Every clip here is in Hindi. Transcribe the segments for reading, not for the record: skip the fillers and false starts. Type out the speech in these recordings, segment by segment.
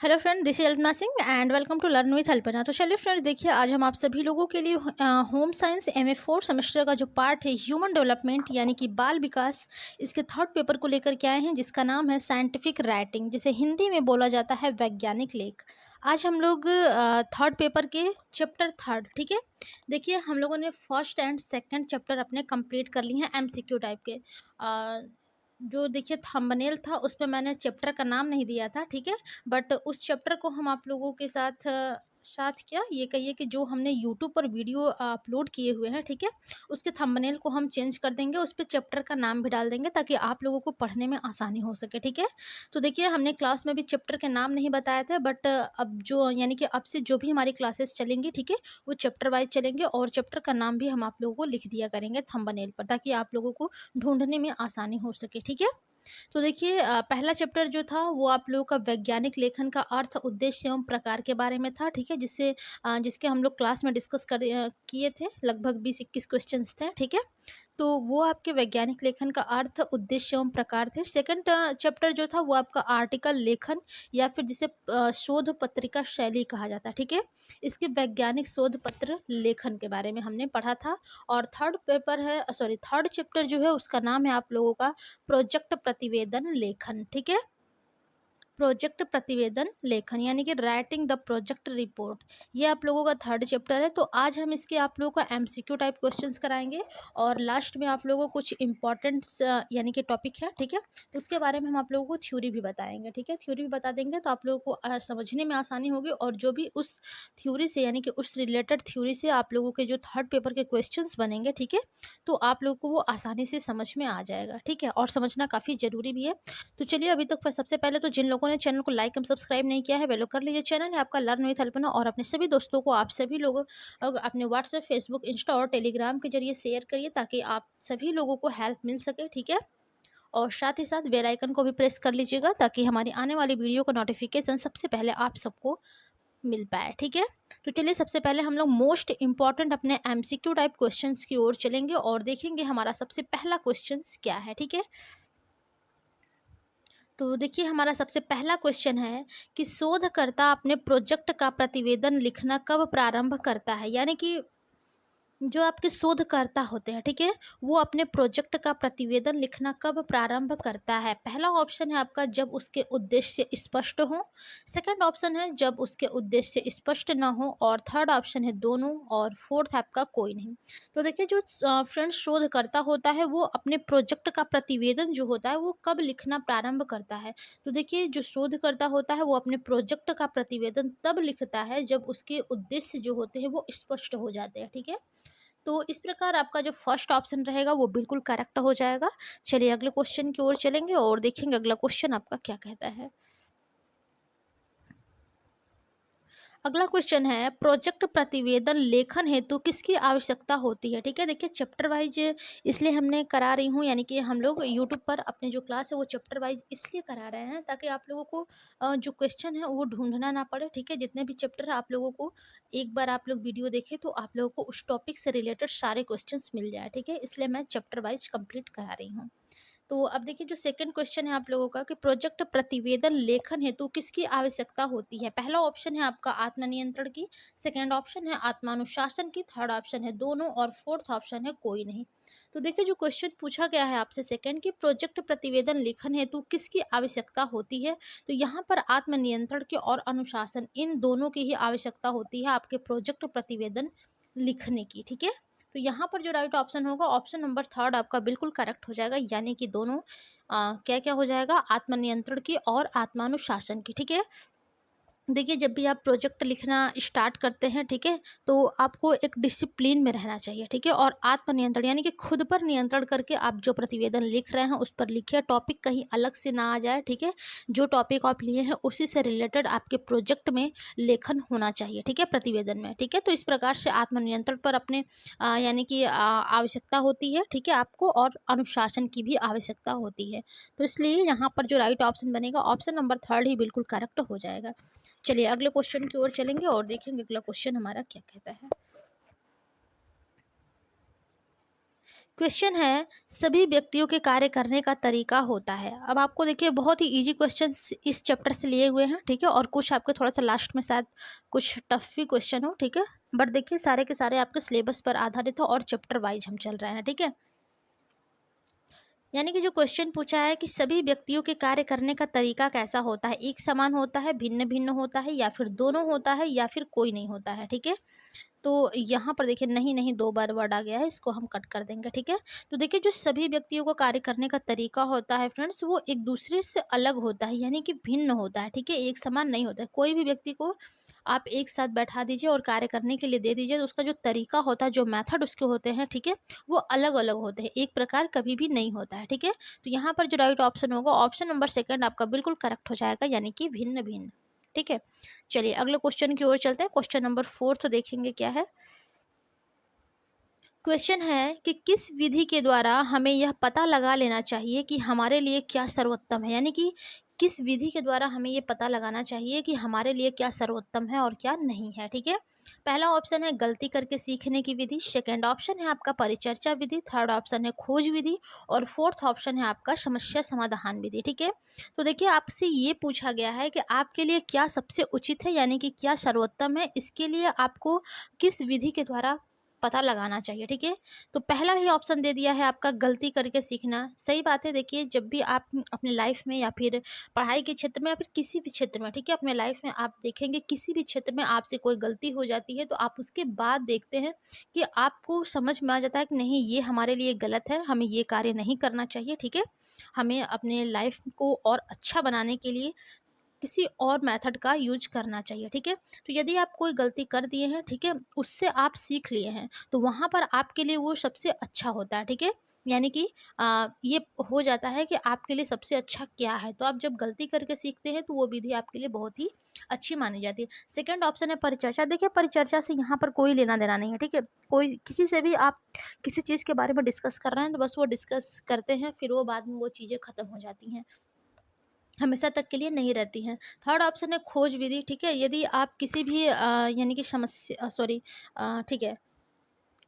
Hello friend, this is Alpana Singh and welcome to learn with Alpana. तो चलिए फ्रेंड्स, देखिए आज हम आप सभी लोगों के लिए होम साइंस एमए 4 सेमेस्टर का जो पार्ट है ह्यूमन डेवलपमेंट यानी कि बाल विकास, इसके थर्ड पेपर को लेकर के आए हैं, जिसका नाम है साइंटिफिक राइटिंग, जिसे हिंदी में बोला जाता है वैज्ञानिक लेख। आज हम लोग थर्ड पेपर के चैप्टर थर्ड, ठीक है। देखिए हम लोगों ने फर्स्ट एंड सेकंड चैप्टर अपने कंप्लीट कर लिए हैं एमसीक्यू टाइप के। जो देखिए थंबनेल था उस पे मैंने चैप्टर का नाम नहीं दिया था, ठीक है। बट उस चैप्टर को हम आप लोगों के साथ साथ क्या ये कहिए कि जो हमने यूट्यूब पर वीडियो अपलोड किए हुए हैं, ठीक है, उसके थंबनेल को हम चेंज कर देंगे, उस पे चैप्टर का नाम भी डाल देंगे ताकि आप लोगों को पढ़ने में आसानी हो सके, ठीक है। तो देखिए हमने क्लास में भी चैप्टर के नाम नहीं बताए थे, बट अब जो यानी कि अब से जो भी हमारी क्लासेस चलेंगी, ठीक है, वो चैप्टर वाइज चलेंगे और चैप्टर का नाम भी हम आप लोगों को लिख दिया करेंगे थंबनेल पर, ताकि आप लोगों को ढूंढने में आसानी हो सके, ठीक है। तो देखिए पहला चैप्टर जो था वो आप लोगों का वैज्ञानिक लेखन का अर्थ, उद्देश्य एवं प्रकार के बारे में था, ठीक है, जिसके हम लोग क्लास में डिस्कस किए थे। लगभग 20-21 क्वेश्चंस थे, ठीक है। तो वो आपके वैज्ञानिक लेखन का अर्थ, उद्देश्य एवं प्रकार थे। सेकंड चैप्टर जो था वो आपका आर्टिकल लेखन या फिर जिसे शोध पत्रिका शैली कहा जाता है, ठीक है। इसके वैज्ञानिक शोध पत्र लेखन के बारे में हमने पढ़ा था। और थर्ड चैप्टर जो है उसका नाम है आप लोगों का प्रोजेक्ट प्रतिवेदन लेखन, ठीक है। प्रोजेक्ट प्रतिवेदन लेखन यानी कि राइटिंग द प्रोजेक्ट रिपोर्ट, ये आप लोगों का थर्ड चैप्टर है। तो आज हम इसके आप लोगों का एमसीक्यू टाइप क्वेश्चंस कराएंगे और लास्ट में आप लोगों को कुछ इंपॉर्टेंट्स यानी कि टॉपिक है, ठीक है, तो उसके बारे में हम आप लोगों को थ्योरी भी बताएंगे, ठीक है। थ्योरी भी बता देंगे तो आप लोगों को समझने में आसानी होगी, और जो भी उस थ्योरी से यानी कि उस रिलेटेड थ्योरी से आप लोगों के जो थर्ड पेपर के क्वेश्चंस बनेंगे, ठीक है, तो आप लोगों को वो आसानी से समझ में आ जाएगा, ठीक है, और समझना काफ़ी ज़रूरी भी है। तो चलिए अभी तक सबसे पहले तो जिन लोगों ने चैनल को लाइक एंड सब्सक्राइब नहीं किया है वे लोग कर लीजिए। चैनल है आपका लर्न विथ अल्पना, और अपने सभी दोस्तों को, आप सभी लोग अपने व्हाट्सएप, फेसबुक, इंस्टा और टेलीग्राम के जरिए शेयर करिए ताकि आप सभी लोगों को हेल्प मिल सके, ठीक है। और साथ ही साथ बेल आइकन को भी प्रेस कर लीजिएगा ताकि हमारी आने वाली वीडियो का नोटिफिकेशन सबसे पहले आप सबको मिल पाए, ठीक है। तो चलिए सबसे पहले हम लोग मोस्ट इंपॉर्टेंट अपने एमसीक्यू टाइप क्वेश्चंस की ओर चलेंगे और देखेंगे हमारा सबसे पहला क्वेश्चंस क्या है, ठीक है। तो देखिए हमारा सबसे पहला क्वेश्चन है कि शोधकर्ता अपने प्रोजेक्ट का प्रतिवेदन लिखना कब प्रारंभ करता है, यानी कि जो आपके शोधकर्ता होते हैं, ठीक है, वो अपने प्रोजेक्ट का प्रतिवेदन लिखना कब प्रारंभ करता है। पहला ऑप्शन है आपका जब उसके उद्देश्य स्पष्ट हो, सेकंड ऑप्शन है जब उसके उद्देश्य स्पष्ट ना हो, और थर्ड ऑप्शन है दोनों, और फोर्थ आपका कोई नहीं। तो देखिए जो फ्रेंड्स शोधकर्ता होता है वो अपने प्रोजेक्ट का प्रतिवेदन जो होता है वो कब लिखना प्रारंभ करता है। तो देखिए जो शोधकर्ता होता है वो अपने प्रोजेक्ट का प्रतिवेदन तब लिखता है जब उसके उद्देश्य जो होते हैं वो स्पष्ट हो जाते हैं, ठीक है। तो इस प्रकार आपका जो फर्स्ट ऑप्शन रहेगा वो बिल्कुल करेक्ट हो जाएगा। चलिए अगले क्वेश्चन की ओर चलेंगे और देखेंगे अगला क्वेश्चन आपका क्या कहता है। अगला क्वेश्चन है प्रोजेक्ट प्रतिवेदन लेखन हेतु किसकी आवश्यकता होती है, ठीक है। देखिए चैप्टर वाइज इसलिए हमने करा रही हूँ, यानी कि हम लोग यूट्यूब पर अपने जो क्लास है वो चैप्टर वाइज इसलिए करा रहे हैं ताकि आप लोगों को जो क्वेश्चन है वो ढूंढना ना पड़े, ठीक है। जितने भी चैप्टर आप लोगों को एक बार आप लोग वीडियो देखें तो आप लोगों को उस टॉपिक से रिलेटेड सारे क्वेश्चन मिल जाए, ठीक है, इसलिए मैं चैप्टर वाइज कंप्लीट करा रही हूँ। तो अब देखिए जो सेकंड क्वेश्चन है आप लोगों का कि प्रोजेक्ट प्रतिवेदन लेखन हेतु किसकी आवश्यकता होती है। पहला ऑप्शन है आपका आत्मनियंत्रण की, सेकंड ऑप्शन है आत्मानुशासन की, थर्ड ऑप्शन है दोनों, और फोर्थ ऑप्शन है कोई नहीं। तो देखिए जो क्वेश्चन पूछा गया है आपसे सेकंड की प्रोजेक्ट प्रतिवेदन लेखन हेतु किसकी आवश्यकता होती है, तो यहाँ पर आत्मनियंत्रण की और अनुशासन इन दोनों की ही आवश्यकता होती है आपके प्रोजेक्ट प्रतिवेदन लिखने की, ठीक है। तो यहाँ पर जो राइट ऑप्शन होगा ऑप्शन नंबर थर्ड आपका बिल्कुल करेक्ट हो जाएगा, यानी कि दोनों क्या क्या हो जाएगा, आत्मनियंत्रण की और आत्मानुशासन की, ठीक है। देखिए जब भी आप प्रोजेक्ट लिखना स्टार्ट करते हैं, ठीक है, तो आपको एक डिसिप्लिन में रहना चाहिए, ठीक है, और आत्मनियंत्रण यानी कि खुद पर नियंत्रण करके आप जो प्रतिवेदन लिख रहे हैं उस पर लिखिए, टॉपिक कहीं अलग से ना आ जाए, ठीक है। जो टॉपिक आप लिए हैं उसी से रिलेटेड आपके प्रोजेक्ट में लेखन होना चाहिए, ठीक है, प्रतिवेदन में, ठीक है। तो इस प्रकार से आत्मनियंत्रण पर अपने यानी कि आवश्यकता होती है, ठीक है, आपको, और अनुशासन की भी आवश्यकता होती है। तो इसलिए यहाँ पर जो राइट ऑप्शन बनेगा ऑप्शन नंबर थर्ड ही बिल्कुल करेक्ट हो जाएगा। चलिए अगले क्वेश्चन की ओर चलेंगे और देखेंगे अगला क्वेश्चन हमारा क्या कहता है क्वेश्चन है, सभी व्यक्तियों के कार्य करने का तरीका होता है। अब आपको देखिए बहुत ही इजी क्वेश्चन इस चैप्टर से लिए हुए हैं, ठीक है, और कुछ आपके थोड़ा सा लास्ट में शायद कुछ टफ भी क्वेश्चन हो, ठीक है, बट देखिए सारे के सारे आपके सिलेबस पर आधारित है और चैप्टर वाइज हम चल रहे हैं, ठीक है। यानी कि जो क्वेश्चन पूछा है कि सभी व्यक्तियों के कार्य करने का तरीका कैसा होता है, एक समान होता है, भिन्न भिन्न होता है, या फिर दोनों होता है, या फिर कोई नहीं होता है, ठीक है। तो यहाँ पर देखिए नहीं नहीं 2 बार वर्ड आ गया है, इसको हम कट कर देंगे, ठीक है। तो देखिए जो सभी व्यक्तियों को कार्य करने का तरीका होता है फ्रेंड्स, वो एक दूसरे से अलग होता है, यानी कि भिन्न होता है, ठीक है, एक समान नहीं होता है। कोई भी व्यक्ति को आप एक साथ बैठा दीजिए और कार्य करने के लिए दे दीजिए, तो उसका जो तरीका होता है, जो मेथड उसके होते हैं, ठीक है, वो अलग अलग होते हैं, एक प्रकार कभी भी नहीं होता है, ठीक है। तो यहाँ पर जो राइट ऑप्शन होगा, ऑप्शन नंबर सेकंड आपका बिल्कुल करेक्ट हो जाएगा, यानी कि भिन्न भिन्न, ठीक है। चलिए अगले क्वेश्चन की ओर चलते हैं। क्वेश्चन नंबर 4 तो देखेंगे क्या है। क्वेश्चन है कि किस विधि के द्वारा हमें यह पता लगा लेना चाहिए कि हमारे लिए क्या सर्वोत्तम है, यानी कि किस विधि के द्वारा हमें ये पता लगाना चाहिए कि हमारे लिए क्या सर्वोत्तम है और क्या नहीं है, ठीक है। पहला ऑप्शन है गलती करके सीखने की विधि, सेकंड ऑप्शन है आपका परिचर्चा विधि, थर्ड ऑप्शन है खोज विधि, और फोर्थ ऑप्शन है आपका समस्या समाधान विधि, ठीक है। तो देखिए आपसे ये पूछा गया है कि आपके लिए क्या सबसे उचित है, यानी कि क्या सर्वोत्तम है, इसके लिए आपको किस विधि के द्वारा पता लगाना चाहिए, ठीक है। तो पहला ही ऑप्शन दे दिया है आपका गलती करके सीखना। सही बात है, देखिए जब भी आप अपने लाइफ में या फिर पढ़ाई के क्षेत्र में या फिर किसी भी क्षेत्र में, ठीक है, अपने लाइफ में आप देखेंगे किसी भी क्षेत्र में आपसे कोई गलती हो जाती है, तो आप उसके बाद देखते हैं कि आपको समझ में आ जाता है कि नहीं ये हमारे लिए गलत है, हमें ये कार्य नहीं करना चाहिए, ठीक है। हमें अपने लाइफ को और अच्छा बनाने के लिए किसी और मेथड का यूज करना चाहिए, ठीक है। तो यदि आप कोई गलती कर दिए हैं, ठीक है, उससे आप सीख लिए हैं, तो वहाँ पर आपके लिए वो सबसे अच्छा होता है, ठीक है। यानी कि ये हो जाता है कि आपके लिए सबसे अच्छा क्या है, तो आप जब गलती करके सीखते हैं तो वो विधि आपके लिए बहुत ही अच्छी मानी जाती है। सेकंड ऑप्शन है परिचर्चा। देखिए परिचर्चा से यहाँ पर कोई लेना देना नहीं है, ठीक है। कोई किसी से भी आप किसी चीज़ के बारे में डिस्कस कर रहे हैं, तो बस वो डिस्कस करते हैं, फिर वो बाद में वो चीज़ें खत्म हो जाती हैं, हमेशा तक के लिए नहीं रहती हैं। थर्ड ऑप्शन है खोज विधि, ठीक है। यदि आप किसी भी यानी कि समस्या सॉरी ठीक है,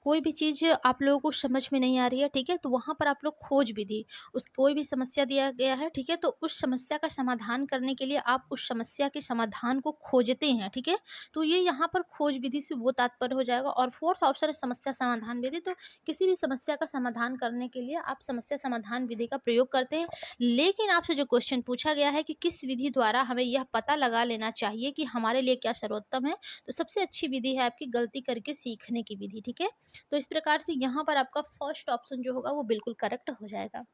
कोई भी चीज़ आप लोगों को समझ में नहीं आ रही है, ठीक है, तो वहाँ पर आप लोग खोज विधि, उस कोई भी समस्या दिया गया है, ठीक है, तो उस समस्या का समाधान करने के लिए आप उस समस्या के समाधान को खोजते हैं, ठीक है। तो ये यहाँ पर खोज विधि से वो तात्पर्य हो जाएगा। और फोर्थ ऑप्शन है समस्या समाधान विधि। तो किसी भी समस्या का समाधान करने के लिए आप समस्या समाधान विधि का प्रयोग करते हैं। लेकिन आपसे जो क्वेश्चन पूछा गया है कि किस विधि द्वारा हमें यह पता लगा लेना चाहिए कि हमारे लिए क्या सर्वोत्तम है, तो सबसे अच्छी विधि है आपकी गलती करके सीखने की विधि, ठीक है। तो इस प्रकार से यहाँ पर आपका फर्स्ट ऑप्शन जो होगा वो बिल्कुल करेक्ट हो जाएगा।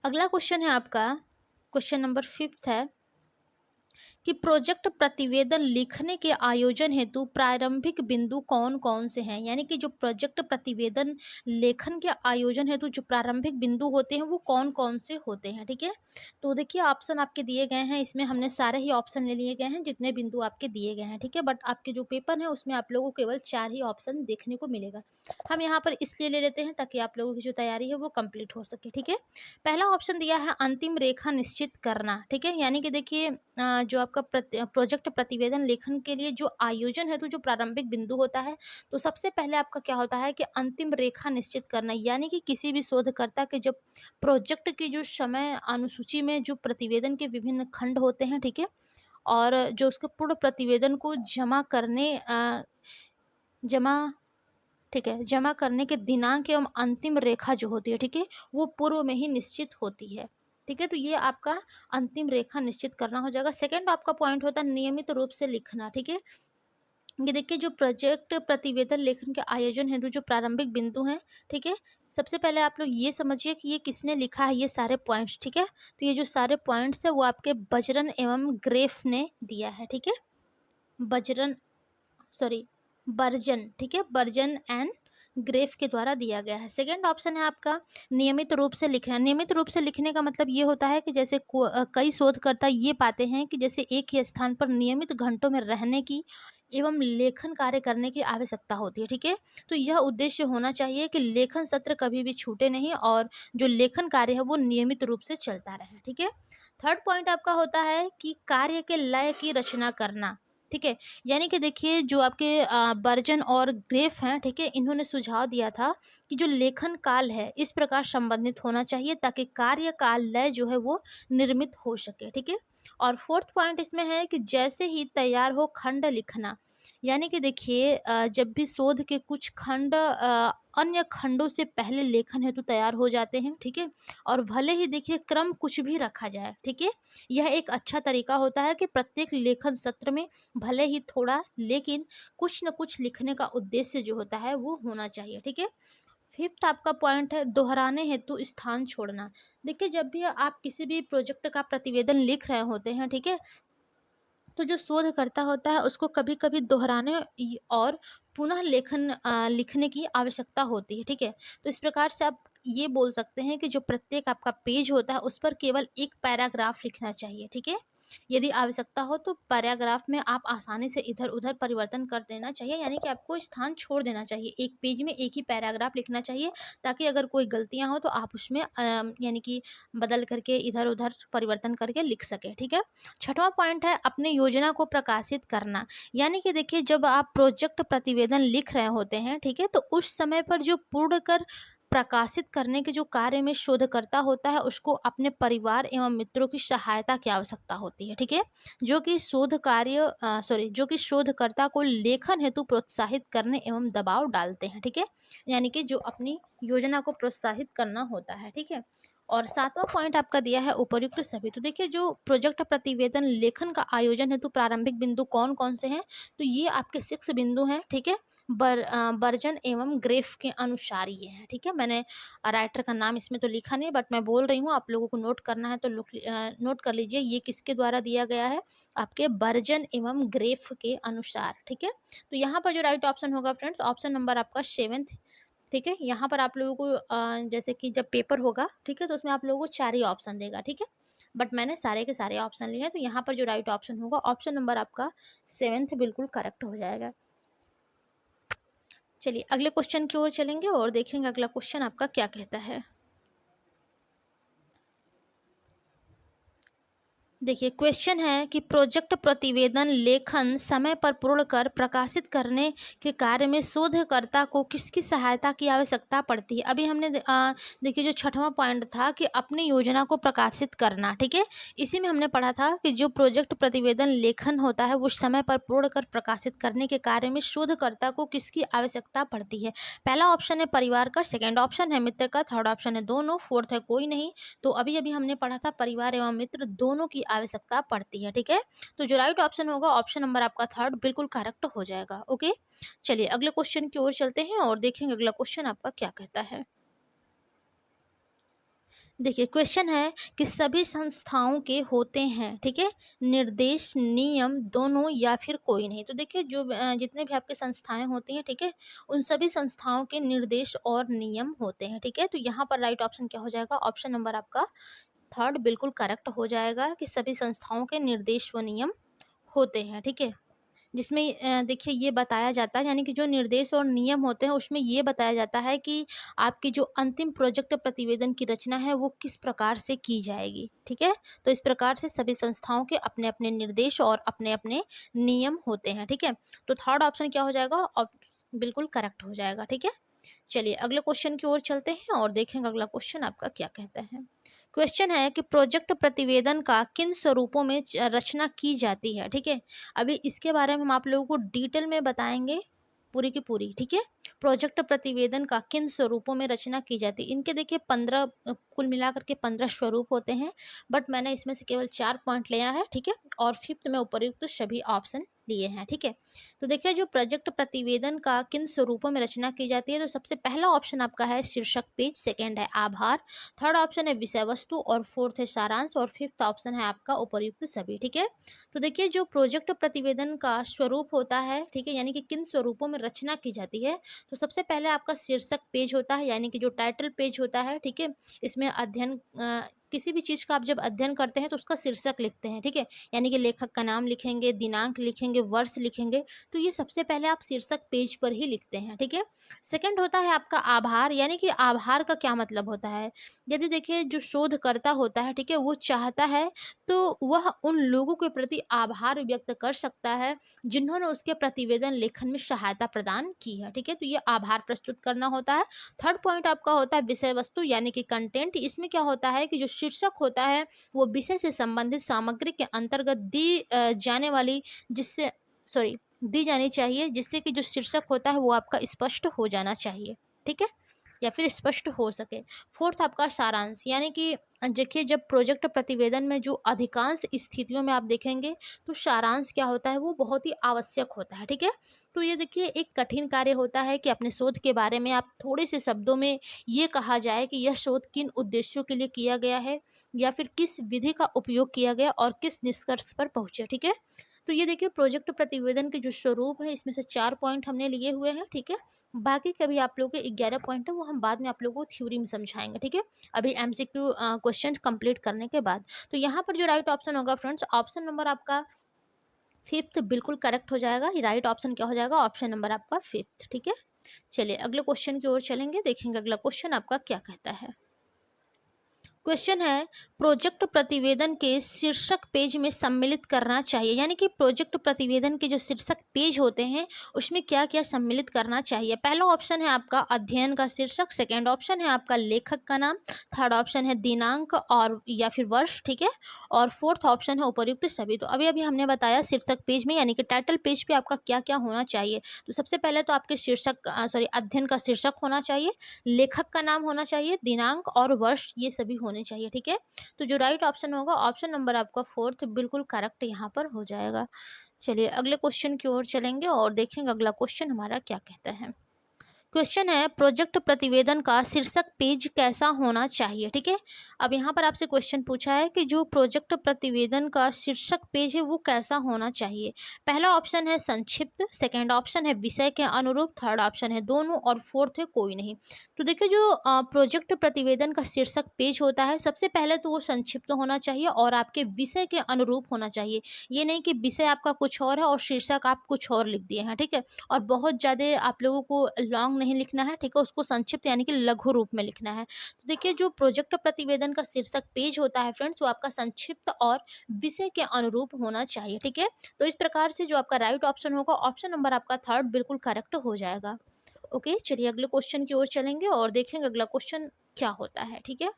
अगला क्वेश्चन है आपका, क्वेश्चन नंबर 5 है कि प्रोजेक्ट प्रतिवेदन लिखने के आयोजन हेतु प्रारंभिक बिंदु कौन कौन से हैं, यानी कि जो प्रोजेक्ट प्रतिवेदन लेखन के आयोजन हेतु जो प्रारंभिक बिंदु होते हैं वो कौन कौन से होते हैं, ठीक है। तो देखिए ऑप्शन आपके दिए गए हैं, इसमें हमने सारे ही ऑप्शन ले लिए गए हैं जितने बिंदु आपके दिए गए हैं, ठीक है, बट आपके जो पेपर है उसमें आप लोगों को केवल 4 ही ऑप्शन देखने को मिलेगा। हम यहाँ पर इसलिए ले लेते हैं ताकि आप लोगों की जो तैयारी है वो कंप्लीट हो सके, ठीक है। पहला ऑप्शन दिया है अंतिम रेखा निश्चित करना, ठीक है, यानी कि देखिए जो आपका प्रोजेक्ट प्रतिवेदन लेखन के लिए जो आयोजन है तो जो प्रारंभिक बिंदु होता है, तो सबसे पहले आपका क्या होता है कि अंतिम रेखा निश्चित करना, यानी कि किसी भी शोधकर्ता के जब प्रोजेक्ट की जो समय अनुसूची में जो प्रतिवेदन के विभिन्न खंड होते हैं, ठीक है, और जो उसके पूर्ण प्रतिवेदन को जमा ठीक है, जमा करने के दिनांक एवं अंतिम रेखा जो होती है, ठीक है, वो पूर्व में ही निश्चित होती है, ठीक है। तो ये आपका अंतिम रेखा निश्चित करना हो जाएगा। सेकंड आपका पॉइंट होता है नियमित रूप से लिखना, ठीक है। ये देखिए जो प्रोजेक्ट प्रतिवेदन लेखन के आयोजन हेतु जो प्रारंभिक बिंदु हैं, ठीक है, सबसे पहले आप लोग ये समझिए कि ये किसने लिखा है ये सारे पॉइंट्स, ठीक है। तो ये जो सारे पॉइंट्स है वो आपके बजरन एवं ग्रेफ ने दिया है, ठीक है, बजरन सॉरी बर्जन, ठीक है, बर्जन एंड ग्रेफ के द्वारा दिया गया है। सेकंड ऑप्शन है आपका नियमित रूप से लिखना। नियमित रूप से लिखने का मतलब ये होता है कि जैसे कई शोधकर्ता ये पाते हैं कि जैसे एक ही स्थान पर नियमित घंटों में रहने की एवं लेखन कार्य करने की आवश्यकता होती है, ठीक है। तो यह उद्देश्य होना चाहिए कि लेखन सत्र कभी भी छूटे नहीं और जो लेखन कार्य है वो नियमित रूप से चलता रहे, ठीक है। थर्ड पॉइंट आपका होता है कि कार्य के लय की रचना करना, ठीक है। यानी कि देखिए जो आपके बर्जन और ग्रेफ हैं, ठीक है, इन्होंने सुझाव दिया था कि जो लेखन काल है इस प्रकार संबंधित होना चाहिए ताकि कार्य काल लय जो है वो निर्मित हो सके, ठीक है। और फोर्थ पॉइंट इसमें है कि जैसे ही तैयार हो खंड लिखना, यानी कि देखिए जब भी शोध के कुछ खंड अन्य खंडों से पहले लेखन हेतु तैयार हो जाते हैं, ठीक है, और भले ही देखिए क्रम कुछ भी रखा जाए, ठीक है, यह एक अच्छा तरीका होता है कि प्रत्येक लेखन सत्र में भले ही थोड़ा लेकिन कुछ न कुछ लिखने का उद्देश्य जो होता है वो होना चाहिए, ठीक है। फिफ्थ आपका पॉइंट है दोहराने हेतु स्थान छोड़ना। देखिए जब भी आप किसी भी प्रोजेक्ट का प्रतिवेदन लिख रहे होते हैं, ठीक है, तो जो शोधकर्ता होता है उसको कभी कभी दोहराने और पुनः लिखने की आवश्यकता होती है, ठीक है। तो इस प्रकार से आप ये बोल सकते हैं कि जो प्रत्येक आपका पेज होता है उस पर केवल एक पैराग्राफ लिखना चाहिए, ठीक है। यदि आवश्यकता हो तो पैराग्राफ में आप आसानी से इधर उधर परिवर्तन कर देना चाहिए, यानी कि आपको स्थान छोड़ देना चाहिए, एक पेज में एक ही पैराग्राफ लिखना चाहिए ताकि अगर कोई गलतियां हो तो आप उसमें यानी कि बदल करके इधर उधर परिवर्तन करके लिख सके, ठीक है। छठवां पॉइंट है अपने योजना को प्रकाशित करना। यानी कि देखिए जब आप प्रोजेक्ट प्रतिवेदन लिख रहे होते हैं, ठीक है, तो उस समय पर जो पूर्ण कर प्रकाशित करने के जो कार्य में शोधकर्ता होता है उसको अपने परिवार एवं मित्रों की सहायता की आवश्यकता होती है, ठीक है, जो कि शोधकर्ता को लेखन हेतु प्रोत्साहित करने एवं दबाव डालते हैं, ठीक है, यानी कि जो अपनी योजना को प्रोत्साहित करना होता है, ठीक है। और सातवां पॉइंट आपका दिया है उपर्युक्त सभी। तो देखिए जो प्रोजेक्ट प्रतिवेदन लेखन का आयोजन हेतु प्रारंभिक बिंदु कौन कौन से हैं, तो ये आपके 6 बिंदु हैं, ठीक है। बर्जन एवं ग्रेफ के अनुसार ये है, ठीक है। मैंने राइटर का नाम इसमें तो लिखा नहीं बट मैं बोल रही हूँ, आप लोगों को नोट करना है तो नोट कर लीजिए ये किसके द्वारा दिया गया है, आपके बर्जन एवं ग्रेफ के अनुसार, ठीक है। तो यहाँ पर जो राइट ऑप्शन होगा फ्रेंड्स, ऑप्शन नंबर आपका 7, ठीक है। यहाँ पर आप लोगों को जैसे कि जब पेपर होगा, ठीक है, तो उसमें आप लोगों को 4 ही ऑप्शन देगा, ठीक है, बट मैंने सारे के सारे ऑप्शन लिए हैं, तो यहाँ पर जो राइट ऑप्शन होगा ऑप्शन नंबर आपका 7 बिल्कुल करेक्ट हो जाएगा। चलिए अगले क्वेश्चन की ओर चलेंगे और देखेंगे अगला क्वेश्चन आपका क्या कहता है। देखिए क्वेश्चन है कि प्रोजेक्ट प्रतिवेदन लेखन समय पर पूर्ण कर प्रकाशित करने के कार्य में शोधकर्ता को किसकी सहायता की आवश्यकता पड़ती है। अभी हमने देखिए जो छठवां पॉइंट था कि अपनी योजना को प्रकाशित करना, ठीक है, इसी में हमने पढ़ा था कि जो प्रोजेक्ट प्रतिवेदन लेखन होता है वो समय पर पूर्ण कर प्रकाशित करने के कार्य में शोधकर्ता को किसकी आवश्यकता पड़ती है। पहला ऑप्शन है परिवार का, सेकेंड ऑप्शन है मित्र का, थर्ड ऑप्शन है दोनों, फोर्थ है कोई नहीं। तो अभी अभी हमने पढ़ा था परिवार एवं मित्र दोनों की आवश्यकता पड़ती है, ठीक है। तो जो राइट ऑप्शन होगा ऑप्शन नंबर आपका थर्ड बिल्कुल करेक्ट हो जाएगा। ओके, चलिए अगले क्वेश्चन की ओर चलते हैं और देखेंगे अगला क्वेश्चन आपका क्या कहता है। देखिए क्वेश्चन है कि सभी संस्थाओं के होते हैं, ठीक है, निर्देश नियम दोनों या फिर कोई नहीं। तो देखिए जो जितने भी आपके संस्थाएं होती हैं, ठीक है, उन सभी संस्थाओं के निर्देश और नियम होते हैं, ठीक है। तो यहाँ पर राइट ऑप्शन क्या हो जाएगा, ऑप्शन नंबर आपका थर्ड बिल्कुल करेक्ट हो जाएगा कि सभी संस्थाओं के निर्देश व नियम होते हैं, ठीक है। जिसमें देखिए ये बताया जाता है, यानी कि जो निर्देश और नियम होते हैं उसमें ये बताया जाता है कि आपकी जो अंतिम प्रोजेक्ट प्रतिवेदन की रचना है वो किस प्रकार से की जाएगी, ठीक है। तो इस प्रकार से सभी संस्थाओं के अपने अपने निर्देश और अपने अपने नियम होते हैं, ठीक है। तो थर्ड ऑप्शन क्या हो जाएगा, बिल्कुल करेक्ट हो जाएगा, ठीक है। चलिए अगले क्वेश्चन की ओर चलते हैं और देखेंगे अगला क्वेश्चन आपका क्या कहता है। क्वेश्चन है कि प्रोजेक्ट प्रतिवेदन का किन स्वरूपों में रचना की जाती है, ठीक है। अभी इसके बारे में हम आप लोगों को डिटेल में बताएंगे पूरी की पूरी, ठीक है। प्रोजेक्ट प्रतिवेदन का किन स्वरूपों में रचना की जाती है, इनके देखिए 15 कुल मिलाकर के 15 स्वरूप होते हैं, बट मैंने इसमें से केवल 4 पॉइंट लिया है, ठीक है, और फिफ्थ में उपर्युक्त सभी ऑप्शन दिए हैं, ठीक है। तो देखिए जो प्रोजेक्ट प्रतिवेदन का किन स्वरूपों में रचना की जाती है, तो सबसे पहला ऑप्शन आपका है शीर्षक पेज, सेकेंड है आभार, थर्ड ऑप्शन है विषय वस्तु और फोर्थ है सारांश और फिफ्थ ऑप्शन है आपका उपर्युक्त सभी, ठीक है। तो देखिए जो प्रोजेक्ट प्रतिवेदन का स्वरूप होता है, ठीक है, यानी कि किन स्वरूपों में रचना की जाती है, तो सबसे पहले आपका शीर्षक पेज होता है, यानी कि जो टाइटल पेज होता है, ठीक है, इसमें अध्ययन किसी भी चीज़ का आप जब अध्ययन करते हैं तो उसका शीर्षक लिखते हैं, ठीक है? यानी कि लेखक का नाम लिखेंगे, दिनांक लिखेंगे, वर्ष लिखेंगे, तो ये सबसे पहले आप शीर्षक पेज पर ही लिखते हैं, ठीक है? सेकंड होता है आपका आभार, यानी कि आभार का क्या मतलब होता है? यदि देखिए जो शोधकर्ता होता है, ठीक है? वो चाहता है तो वह उन लोगों के प्रति आभार व्यक्त कर सकता है जिन्होंने उसके प्रतिवेदन लेखन में सहायता प्रदान की है, ठीक है? तो ये आभार प्रस्तुत करना होता है। थर्ड पॉइंट आपका होता है विषय वस्तु, यानी कि कंटेंट। इसमें क्या होता है कि जो शीर्षक होता है वो विषय से संबंधित सामग्री के अंतर्गत जाने वाली जिससे सॉरी दी जानी चाहिए, जिससे कि जो शीर्षक होता है वो आपका स्पष्ट हो जाना चाहिए, ठीक है? या फिर स्पष्ट हो सके। फोर्थ आपका सारांश, यानी कि देखिए जब प्रोजेक्ट प्रतिवेदन में जो अधिकांश स्थितियों में आप देखेंगे तो सारांश क्या होता है वो बहुत ही आवश्यक होता है, ठीक है? तो ये देखिए एक कठिन कार्य होता है कि अपने शोध के बारे में आप थोड़े से शब्दों में ये कहा जाए कि यह शोध किन उद्देश्यों के लिए किया गया है या फिर किस विधि का उपयोग किया गया और किस निष्कर्ष पर पहुंचे, ठीक है? तो ये देखिए प्रोजेक्ट प्रतिवेदन के जो स्वरूप है इसमें से 4 पॉइंट हमने लिए हुए हैं, ठीक है? बाकी के भी आप लोगों के 11 पॉइंट है वो हम बाद में आप लोगों को थ्योरी में समझाएंगे, ठीक है? अभी एमसीक्यू क्वेश्चन कंप्लीट करने के बाद। तो यहाँ पर जो राइट ऑप्शन होगा फ्रेंड्स, ऑप्शन नंबर आपका फिफ्थ बिल्कुल करेक्ट हो जाएगा। ये राइट ऑप्शन क्या हो जाएगा? ऑप्शन नंबर आपका फिफ्थ, ठीक है? चलिए अगले क्वेश्चन की ओर चलेंगे, देखेंगे अगला क्वेश्चन आपका क्या कहता है। क्वेश्चन है प्रोजेक्ट प्रतिवेदन के शीर्षक पेज में सम्मिलित करना चाहिए, यानी कि प्रोजेक्ट प्रतिवेदन के जो शीर्षक पेज होते हैं उसमें क्या क्या सम्मिलित करना चाहिए। पहला ऑप्शन है आपका अध्ययन का शीर्षक, सेकंड ऑप्शन है आपका लेखक का नाम, थर्ड ऑप्शन है दिनांक और या फिर वर्ष, ठीक है? और फोर्थ ऑप्शन है उपर्युक्त सभी। तो अभी अभी हमने बताया शीर्षक पेज में यानी कि टाइटल पेज पे आपका क्या क्या होना चाहिए। तो सबसे पहले तो आपके शीर्षक अध्ययन का शीर्षक होना चाहिए, लेखक का नाम होना चाहिए, दिनांक और वर्ष ये सभी होने चाहिए, ठीक है? तो जो राइट ऑप्शन होगा ऑप्शन नंबर आपका फोर्थ बिल्कुल करेक्ट यहाँ पर हो जाएगा। चलिए अगले क्वेश्चन की ओर चलेंगे और देखेंगे अगला क्वेश्चन हमारा क्या कहता है। क्वेश्चन है प्रोजेक्ट प्रतिवेदन का शीर्षक पेज कैसा होना चाहिए, ठीक है? अब यहाँ पर आपसे क्वेश्चन पूछा है कि जो प्रोजेक्ट प्रतिवेदन का शीर्षक पेज है वो कैसा होना चाहिए। पहला ऑप्शन है संक्षिप्त, सेकंड ऑप्शन है विषय के अनुरूप, थर्ड ऑप्शन है दोनों और फोर्थ है कोई नहीं। तो देखिए जो प्रोजेक्ट प्रतिवेदन का शीर्षक पेज होता है सबसे पहले तो वो संक्षिप्त होना चाहिए और आपके विषय के अनुरूप होना चाहिए। ये नहीं कि विषय आपका कुछ और है और शीर्षक आप कुछ और लिख दिए हैं, ठीक है? और बहुत ज़्यादा आप लोगों को लॉन्ग नहीं लिखना है, ठीक है? उसको संक्षिप्त यानी कि लघु रूप में लिखना है। तो देखिए जो प्रोजेक्ट प्रतिवेदन का शीर्षक पेज होता है फ्रेंड्स वो आपका संक्षिप्त और विषय के अनुरूप होना चाहिए, ठीक है? तो इस प्रकार से जो आपका राइट ऑप्शन होगा ऑप्शन नंबर आपका थर्ड बिल्कुल करेक्ट हो जाएगा। ओके चलिए अगले क्वेश्चन की ओर चलेंगे और देखेंगे अगला क्वेश्चन क्या होता है, ठीक है?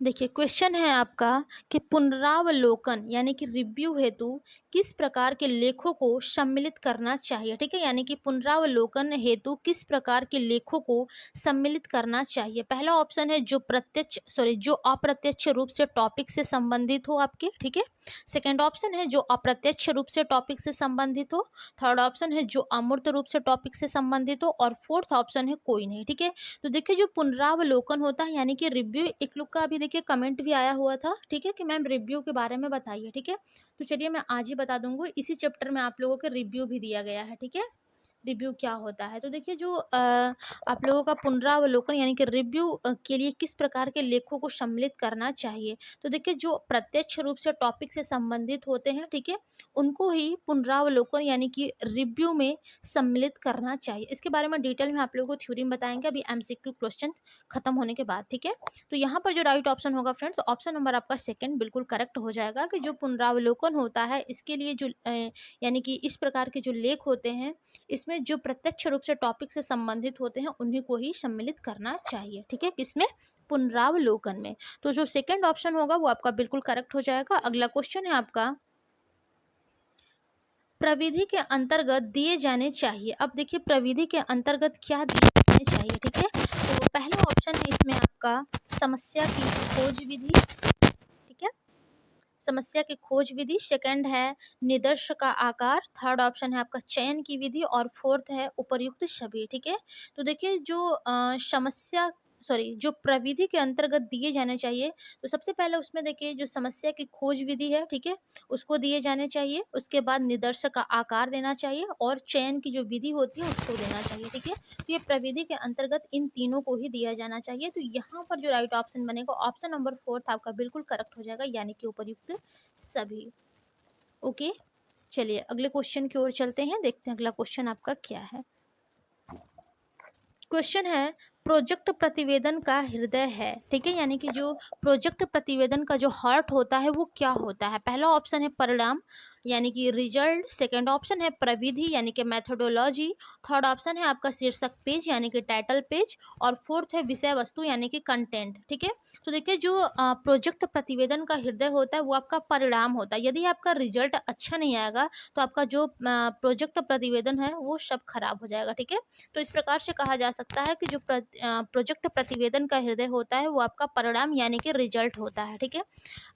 देखिए क्वेश्चन है आपका कि पुनरावलोकन यानी कि रिव्यू हेतु किस प्रकार के लेखों को सम्मिलित करना चाहिए, ठीक है? यानी कि पुनरावलोकन हेतु किस प्रकार के लेखों को सम्मिलित करना चाहिए। पहला ऑप्शन है जो अप्रत्यक्ष रूप से टॉपिक से संबंधित हो आपके, ठीक है? सेकंड ऑप्शन है जो अप्रत्यक्ष रूप से टॉपिक से संबंधित हो, थर्ड ऑप्शन है जो अमूर्त रूप से टॉपिक से संबंधित हो और फोर्थ ऑप्शन है कोई नहीं, ठीक है? तो देखिए जो पुनरावलोकन होता है यानी कि रिव्यू, एक लोग का अभी देखिए कमेंट भी आया हुआ था, ठीक है? कि मैम रिव्यू के बारे में बताइए, ठीक है? तो चलिए मैं आज ही बता दूंगी, इसी चैप्टर में आप लोगों के रिव्यू भी दिया गया है, ठीक है? रिव्यू क्या होता है तो देखिए जो आप लोगों का पुनरावलोकन यानी कि रिव्यू के लिए किस प्रकार के लेखों को सम्मिलित करना चाहिए। तो देखिए जो प्रत्यक्ष रूप से टॉपिक से संबंधित होते हैं, ठीक है? उनको ही पुनरावलोकन यानी कि रिव्यू में सम्मिलित करना चाहिए। इसके बारे में डिटेल में आप लोगों को थ्योरी में बताएंगे अभी एमसीक्यू क्वेश्चन खत्म होने के बाद, ठीक है? तो यहाँ पर जो राइट ऑप्शन होगा फ्रेंड्स ऑप्शन नंबर आपका सेकंड बिल्कुल करेक्ट हो जाएगा कि जो पुनरावलोकन होता है इसके लिए जो यानी कि इस प्रकार के जो लेख होते हैं इसमें जो प्रत्यक्ष रूप से टॉपिक से संबंधित होते हैं उन्हीं को ही सम्मिलित करना चाहिए, ठीक है? किसमें? पुनरावलोकन में। तो जो सेकंड ऑप्शन होगा वो आपका बिल्कुल करेक्ट हो जाएगा। अगला क्वेश्चन है आपका प्रविधि के अंतर्गत दिए जाने चाहिए। अब देखिए प्रविधि के अंतर्गत क्या दिए जाने चाहिए, ठीक है? तो पहला ऑप्शन है इसमें आपका समस्या की खोज विधि, ठीक है? समस्या की खोज विधि, सेकंड है निदर्श का आकार, थर्ड ऑप्शन है आपका चयन की विधि और फोर्थ है उपर्युक्त सभी, ठीक है? तो देखिए जो समस्या सॉरी जो प्रविधि के अंतर्गत दिए जाने चाहिए, तो सबसे पहले उसमें देखिए जो समस्या की खोज विधि है, ठीक है? उसको दिए जाने चाहिए, उसके बाद निदर्शक का आकार देना चाहिए और चयन की जो विधि होती है उसको देना चाहिए, ठीक है? तो ये प्रविधि के अंतर्गत इन तीनों को ही दिया जाना चाहिए। तो यहाँ पर जो राइट ऑप्शन बनेगा ऑप्शन नंबर 4 आपका बिल्कुल करेक्ट हो जाएगा, यानी कि उपर्युक्त सभी। ओके, चलिए अगले क्वेश्चन की ओर चलते हैं, देखते हैं अगला क्वेश्चन आपका क्या है। क्वेश्चन है प्रोजेक्ट प्रतिवेदन का हृदय है, ठीक है? यानी कि जो प्रोजेक्ट प्रतिवेदन का जो हार्ट होता है वो क्या होता है? पहला ऑप्शन है परिणाम यानी कि रिजल्ट, सेकंड ऑप्शन है प्रविधि यानी कि मेथोडोलॉजी, थर्ड ऑप्शन है आपका शीर्षक पेज यानी कि टाइटल पेज, और फोर्थ है विषय वस्तु यानी कि कंटेंट, ठीक है? तो देखिए जो प्रोजेक्ट प्रतिवेदन का हृदय होता है वो आपका परिणाम होता है। यदि आपका रिजल्ट अच्छा नहीं आएगा तो आपका जो प्रोजेक्ट प्रतिवेदन है वो सब खराब हो जाएगा, ठीक है? तो इस प्रकार से कहा जा सकता है कि जो प्रोजेक्ट प्रतिवेदन का हृदय होता है वो आपका परिणाम यानी कि रिजल्ट होता है, ठीक है?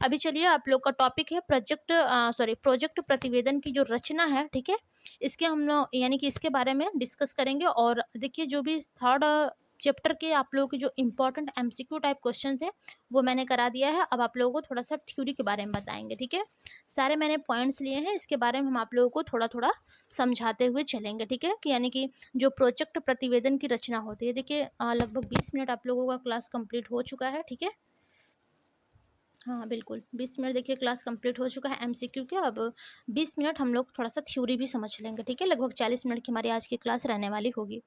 अभी चलिए आप लोग का टॉपिक है प्रोजेक्ट प्रतिवेदन की जो रचना है, ठीक है? इसके हम लोग यानी कि इसके बारे में डिस्कस करेंगे। और देखिए जो भी थर्ड चैप्टर के आप लोगों के जो इंपॉर्टेंट एमसीक्यू टाइप क्वेश्चन है वो मैंने करा दिया है। अब आप लोगों को थोड़ा सा थ्योरी के बारे में बताएंगे, ठीक है? सारे मैंने पॉइंट्स लिए हैं, इसके बारे में हम आप लोगों को थोड़ा थोड़ा समझाते हुए चलेंगे, ठीक है? कि यानी कि जो प्रोजेक्ट प्रतिवेदन की रचना होती है, देखिए लगभग 20 मिनट आप लोगों का क्लास कंप्लीट हो चुका है, ठीक है? हाँ बिल्कुल, 20 मिनट देखिए क्लास कंप्लीट हो चुका है एमसीक्यू के। अब 20 मिनट हम लोग थोड़ा सा थ्योरी भी समझ लेंगे, ठीक है? लगभग 40 मिनट की हमारी आज की क्लास रहने वाली होगी।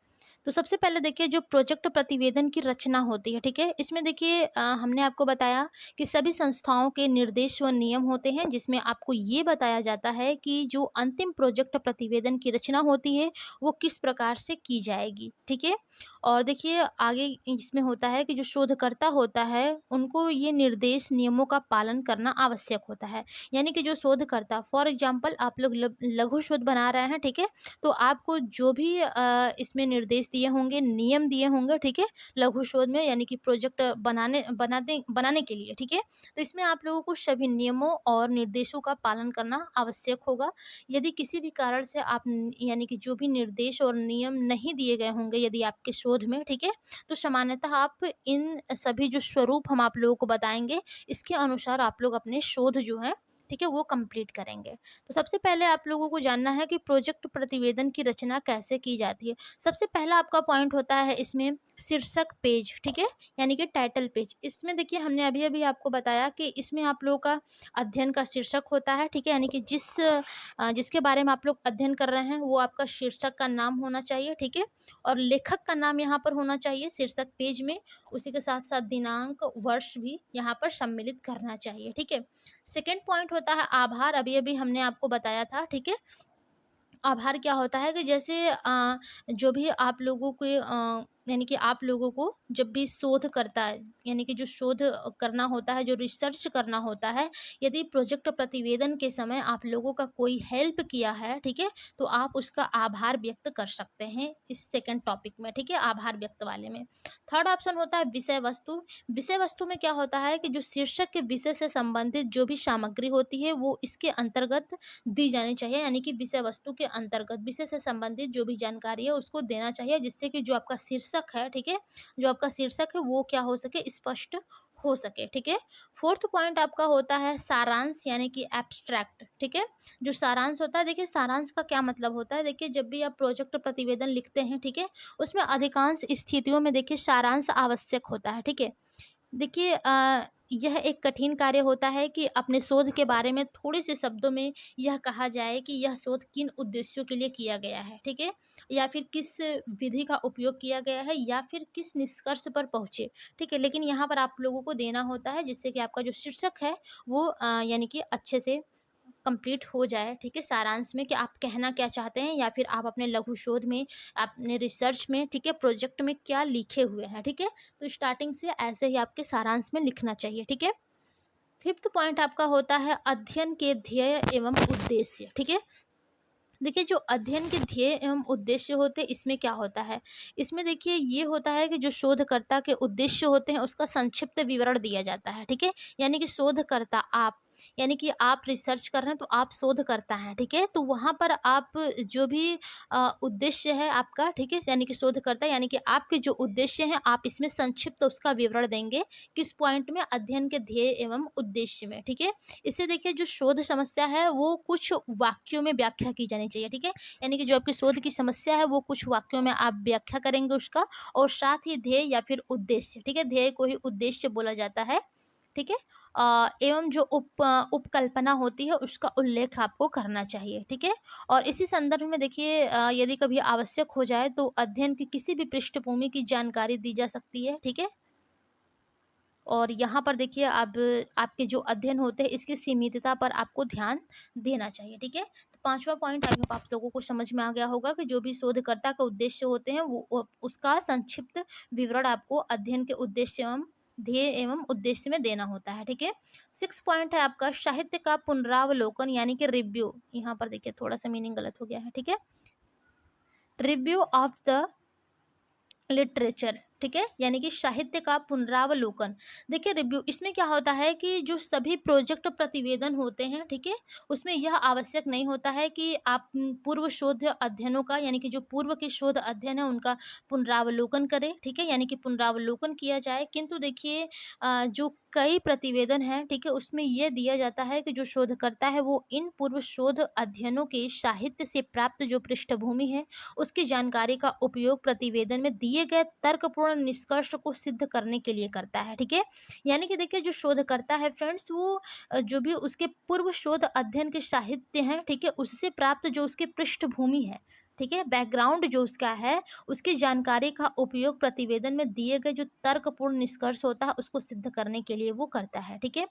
तो सबसे पहले देखिए जो प्रोजेक्ट प्रतिवेदन की रचना होती है, ठीक है? इसमें देखिए हमने आपको बताया कि सभी संस्थाओं के निर्देश व नियम होते हैं, जिसमें आपको ये बताया जाता है कि जो अंतिम प्रोजेक्ट प्रतिवेदन की रचना होती है वो किस प्रकार से की जाएगी, ठीक है? और देखिए आगे इसमें होता है कि जो शोधकर्ता होता है उनको ये निर्देश नियमों का पालन करना आवश्यक होता है। यानी कि जो शोधकर्ता फॉर एग्जांपल आप लोग लघु शोध बना रहे हैं, ठीक है? तो आपको जो भी इसमें निर्देश दिए होंगे, नियम दिए होंगे, ठीक है? लघु शोध में यानी कि प्रोजेक्ट बनाने के लिए, ठीक है? तो इसमें आप लोगों को सभी नियमों और निर्देशों का पालन करना आवश्यक होगा। यदि किसी भी कारण से आप यानी कि जो भी निर्देश और नियम नहीं दिए गए होंगे यदि आपके शोध में, ठीक है? तो सामान्यतः आप इन सभी जो स्वरूप हम आप लोगों को बताएँगे, इसके अनुसार आप लोग अपने शोध जो है, ठीक है? वो कंप्लीट करेंगे। तो सबसे पहले आप लोगों को जानना है कि प्रोजेक्ट प्रतिवेदन की रचना कैसे की जाती है। सबसे पहला आपका पॉइंट होता है इसमें शीर्षक पेज, ठीक है? यानी कि टाइटल पेज। इसमें देखिए हमने अभी-अभी आपको बताया कि इसमें आप लोगों का अध्ययन का शीर्षक होता है, ठीक है? यानी कि जिसके बारे में आप लोग अध्ययन कर रहे हैं वो आपका शीर्षक का नाम होना चाहिए, ठीक है? और लेखक का नाम यहाँ पर होना चाहिए शीर्षक पेज में। उसी के साथ-साथ दिनांक, वर्ष भी यहाँ पर सम्मिलित करना चाहिए, ठीक है? सेकंड पॉइंट होता है आभार, अभी-अभी हमने आपको बताया था, ठीक है? आभार क्या होता है कि जैसे जो भी आप लोगों के यानी कि आप लोगों को जब भी शोध करता है यानी कि जो शोध करना होता है, जो रिसर्च करना होता है, यदि प्रोजेक्ट प्रतिवेदन के समय आप लोगों का कोई हेल्प किया है, ठीक है? तो आप उसका आभार व्यक्त कर सकते हैं इस सेकंड टॉपिक में, ठीक है? आभार व्यक्त वाले में। थर्ड ऑप्शन होता है विषय वस्तु। विषय वस्तु में क्या होता है कि जो शीर्षक के विषय से संबंधित जो भी सामग्री होती है वो इसके अंतर्गत दी जानी चाहिए, यानी कि विषय वस्तु के अंतर्गत विषय से संबंधित जो भी जानकारी है उसको देना चाहिए, जिससे कि जो आपका शीर्षक है, ठीक है? जो आपका शीर्षक है वो क्या हो सके, स्पष्ट हो सके, ठीक है? फोर्थ पॉइंट आपका होता है सारांश यानी कि एब्स्ट्रैक्ट, ठीक है? जो सारांश होता है, देखिए सारांश का क्या मतलब होता है, देखिए जब भी आप प्रोजेक्ट प्रतिवेदन लिखते हैं, ठीक है? उसमें अधिकांश स्थितियों में देखिए सारांश आवश्यक होता है, ठीक है? देखिए यह एक कठिन कार्य होता है कि अपने शोध के बारे में थोड़े से शब्दों में यह कहा जाए कि यह शोध किन उद्देश्यों के लिए किया गया है, ठीक है? या फिर किस विधि का उपयोग किया गया है या फिर किस निष्कर्ष पर पहुँचे, ठीक है? लेकिन यहाँ पर आप लोगों को देना होता है जिससे कि आपका जो शीर्षक है वो यानी कि अच्छे से कंप्लीट हो जाए, ठीक है? सारांश में कि आप कहना क्या चाहते हैं या फिर आप अपने लघु शोध में, अपने रिसर्च में, ठीक है, प्रोजेक्ट में क्या लिखे हुए हैं, ठीक है? तो स्टार्टिंग से ऐसे ही आपके सारांश में लिखना चाहिए, ठीक है? फिफ्थ पॉइंट आपका होता है अध्ययन के ध्येय एवं उद्देश्य, ठीक है? देखिए जो अध्ययन के ध्येय एवं उद्देश्य होते हैं इसमें क्या होता है, इसमें देखिए ये होता है कि जो शोधकर्ता के उद्देश्य होते हैं उसका संक्षिप्त विवरण दिया जाता है, ठीक है? यानी कि शोधकर्ता आप यानी कि आप रिसर्च कर रहे हैं तो आप शोधकर्ता हैं, ठीक है? तो वहाँ पर आप जो भी उद्देश्य है आपका, ठीक है? यानी कि शोधकर्ता यानी कि आपके जो उद्देश्य हैं आप इसमें संक्षिप्त उसका विवरण देंगे, किस पॉइंट में? अध्ययन के ध्येय एवं उद्देश्य में, ठीक है? इससे देखिए जो शोध समस्या है वो कुछ वाक्यों में व्याख्या की जानी चाहिए, ठीक है? यानी कि जो आपकी शोध की समस्या है वो कुछ वाक्यों में आप व्याख्या करेंगे उसका, और साथ ही ध्येय या फिर उद्देश्य, ठीक है? ध्येय को ही उद्देश्य बोला जाता है, ठीक है? एवं जो उपकल्पना होती है उसका उल्लेख आपको करना चाहिए, ठीक है? और इसी संदर्भ में देखिए यदि कभी आवश्यक हो जाए तो अध्ययन की किसी भी पृष्ठभूमि की जानकारी दी जा सकती है, ठीक है? और यहाँ पर देखिए अब आपके जो अध्ययन होते हैं इसकी सीमितता पर आपको ध्यान देना चाहिए, ठीक है? तो 5वां पॉइंट आई होप आप लोगों को समझ में आ गया होगा कि जो भी शोधकर्ता का उद्देश्य होते हैं वो उसका संक्षिप्त विवरण आपको अध्ययन के उद्देश्य एवं ध्येय एवं उद्देश्य में देना होता है, ठीक है? 6 पॉइंट है आपका साहित्य का पुनरावलोकन यानी कि रिव्यू। यहाँ पर देखिए थोड़ा-सा मीनिंग गलत हो गया है, ठीक है? रिव्यू ऑफ द लिटरेचर, ठीक है? यानी कि साहित्य का पुनरावलोकन। देखिए रिव्यू इसमें क्या होता है कि जो सभी प्रोजेक्ट प्रतिवेदन होते हैं, ठीक है? उसमें यह आवश्यक नहीं होता है कि आप पूर्व शोध अध्ययनों का यानी कि जो पूर्व के शोध अध्ययन है उनका पुनरावलोकन करें, ठीक है? यानी कि पुनरावलोकन किया जाए, किंतु देखिए जो कई प्रतिवेदन हैं, ठीक है? उसमें यह दिया जाता है कि जो शोधकर्ता है वो इन पूर्व शोध अध्ययनों के साहित्य से प्राप्त जो पृष्ठभूमि है उसकी जानकारी का उपयोग प्रतिवेदन में दिए गए तर्कपूर्ण निष्कर्ष को सिद्ध करने के लिए करता है, ठीक है? यानी कि देखिए जो शोधकर्ता है फ्रेंड्स वो जो भी उसके पूर्व शोध अध्ययन के साहित्य हैं, ठीक है? उससे प्राप्त जो उसकी पृष्ठभूमि है, ठीक है? बैकग्राउंड जो उसका है, उसकी जानकारी का उपयोग प्रतिवेदन में दिए गए जो तर्कपूर्ण निष्कर्ष होता है उसको सिद्ध करने के लिए वो करता है, ठीक है?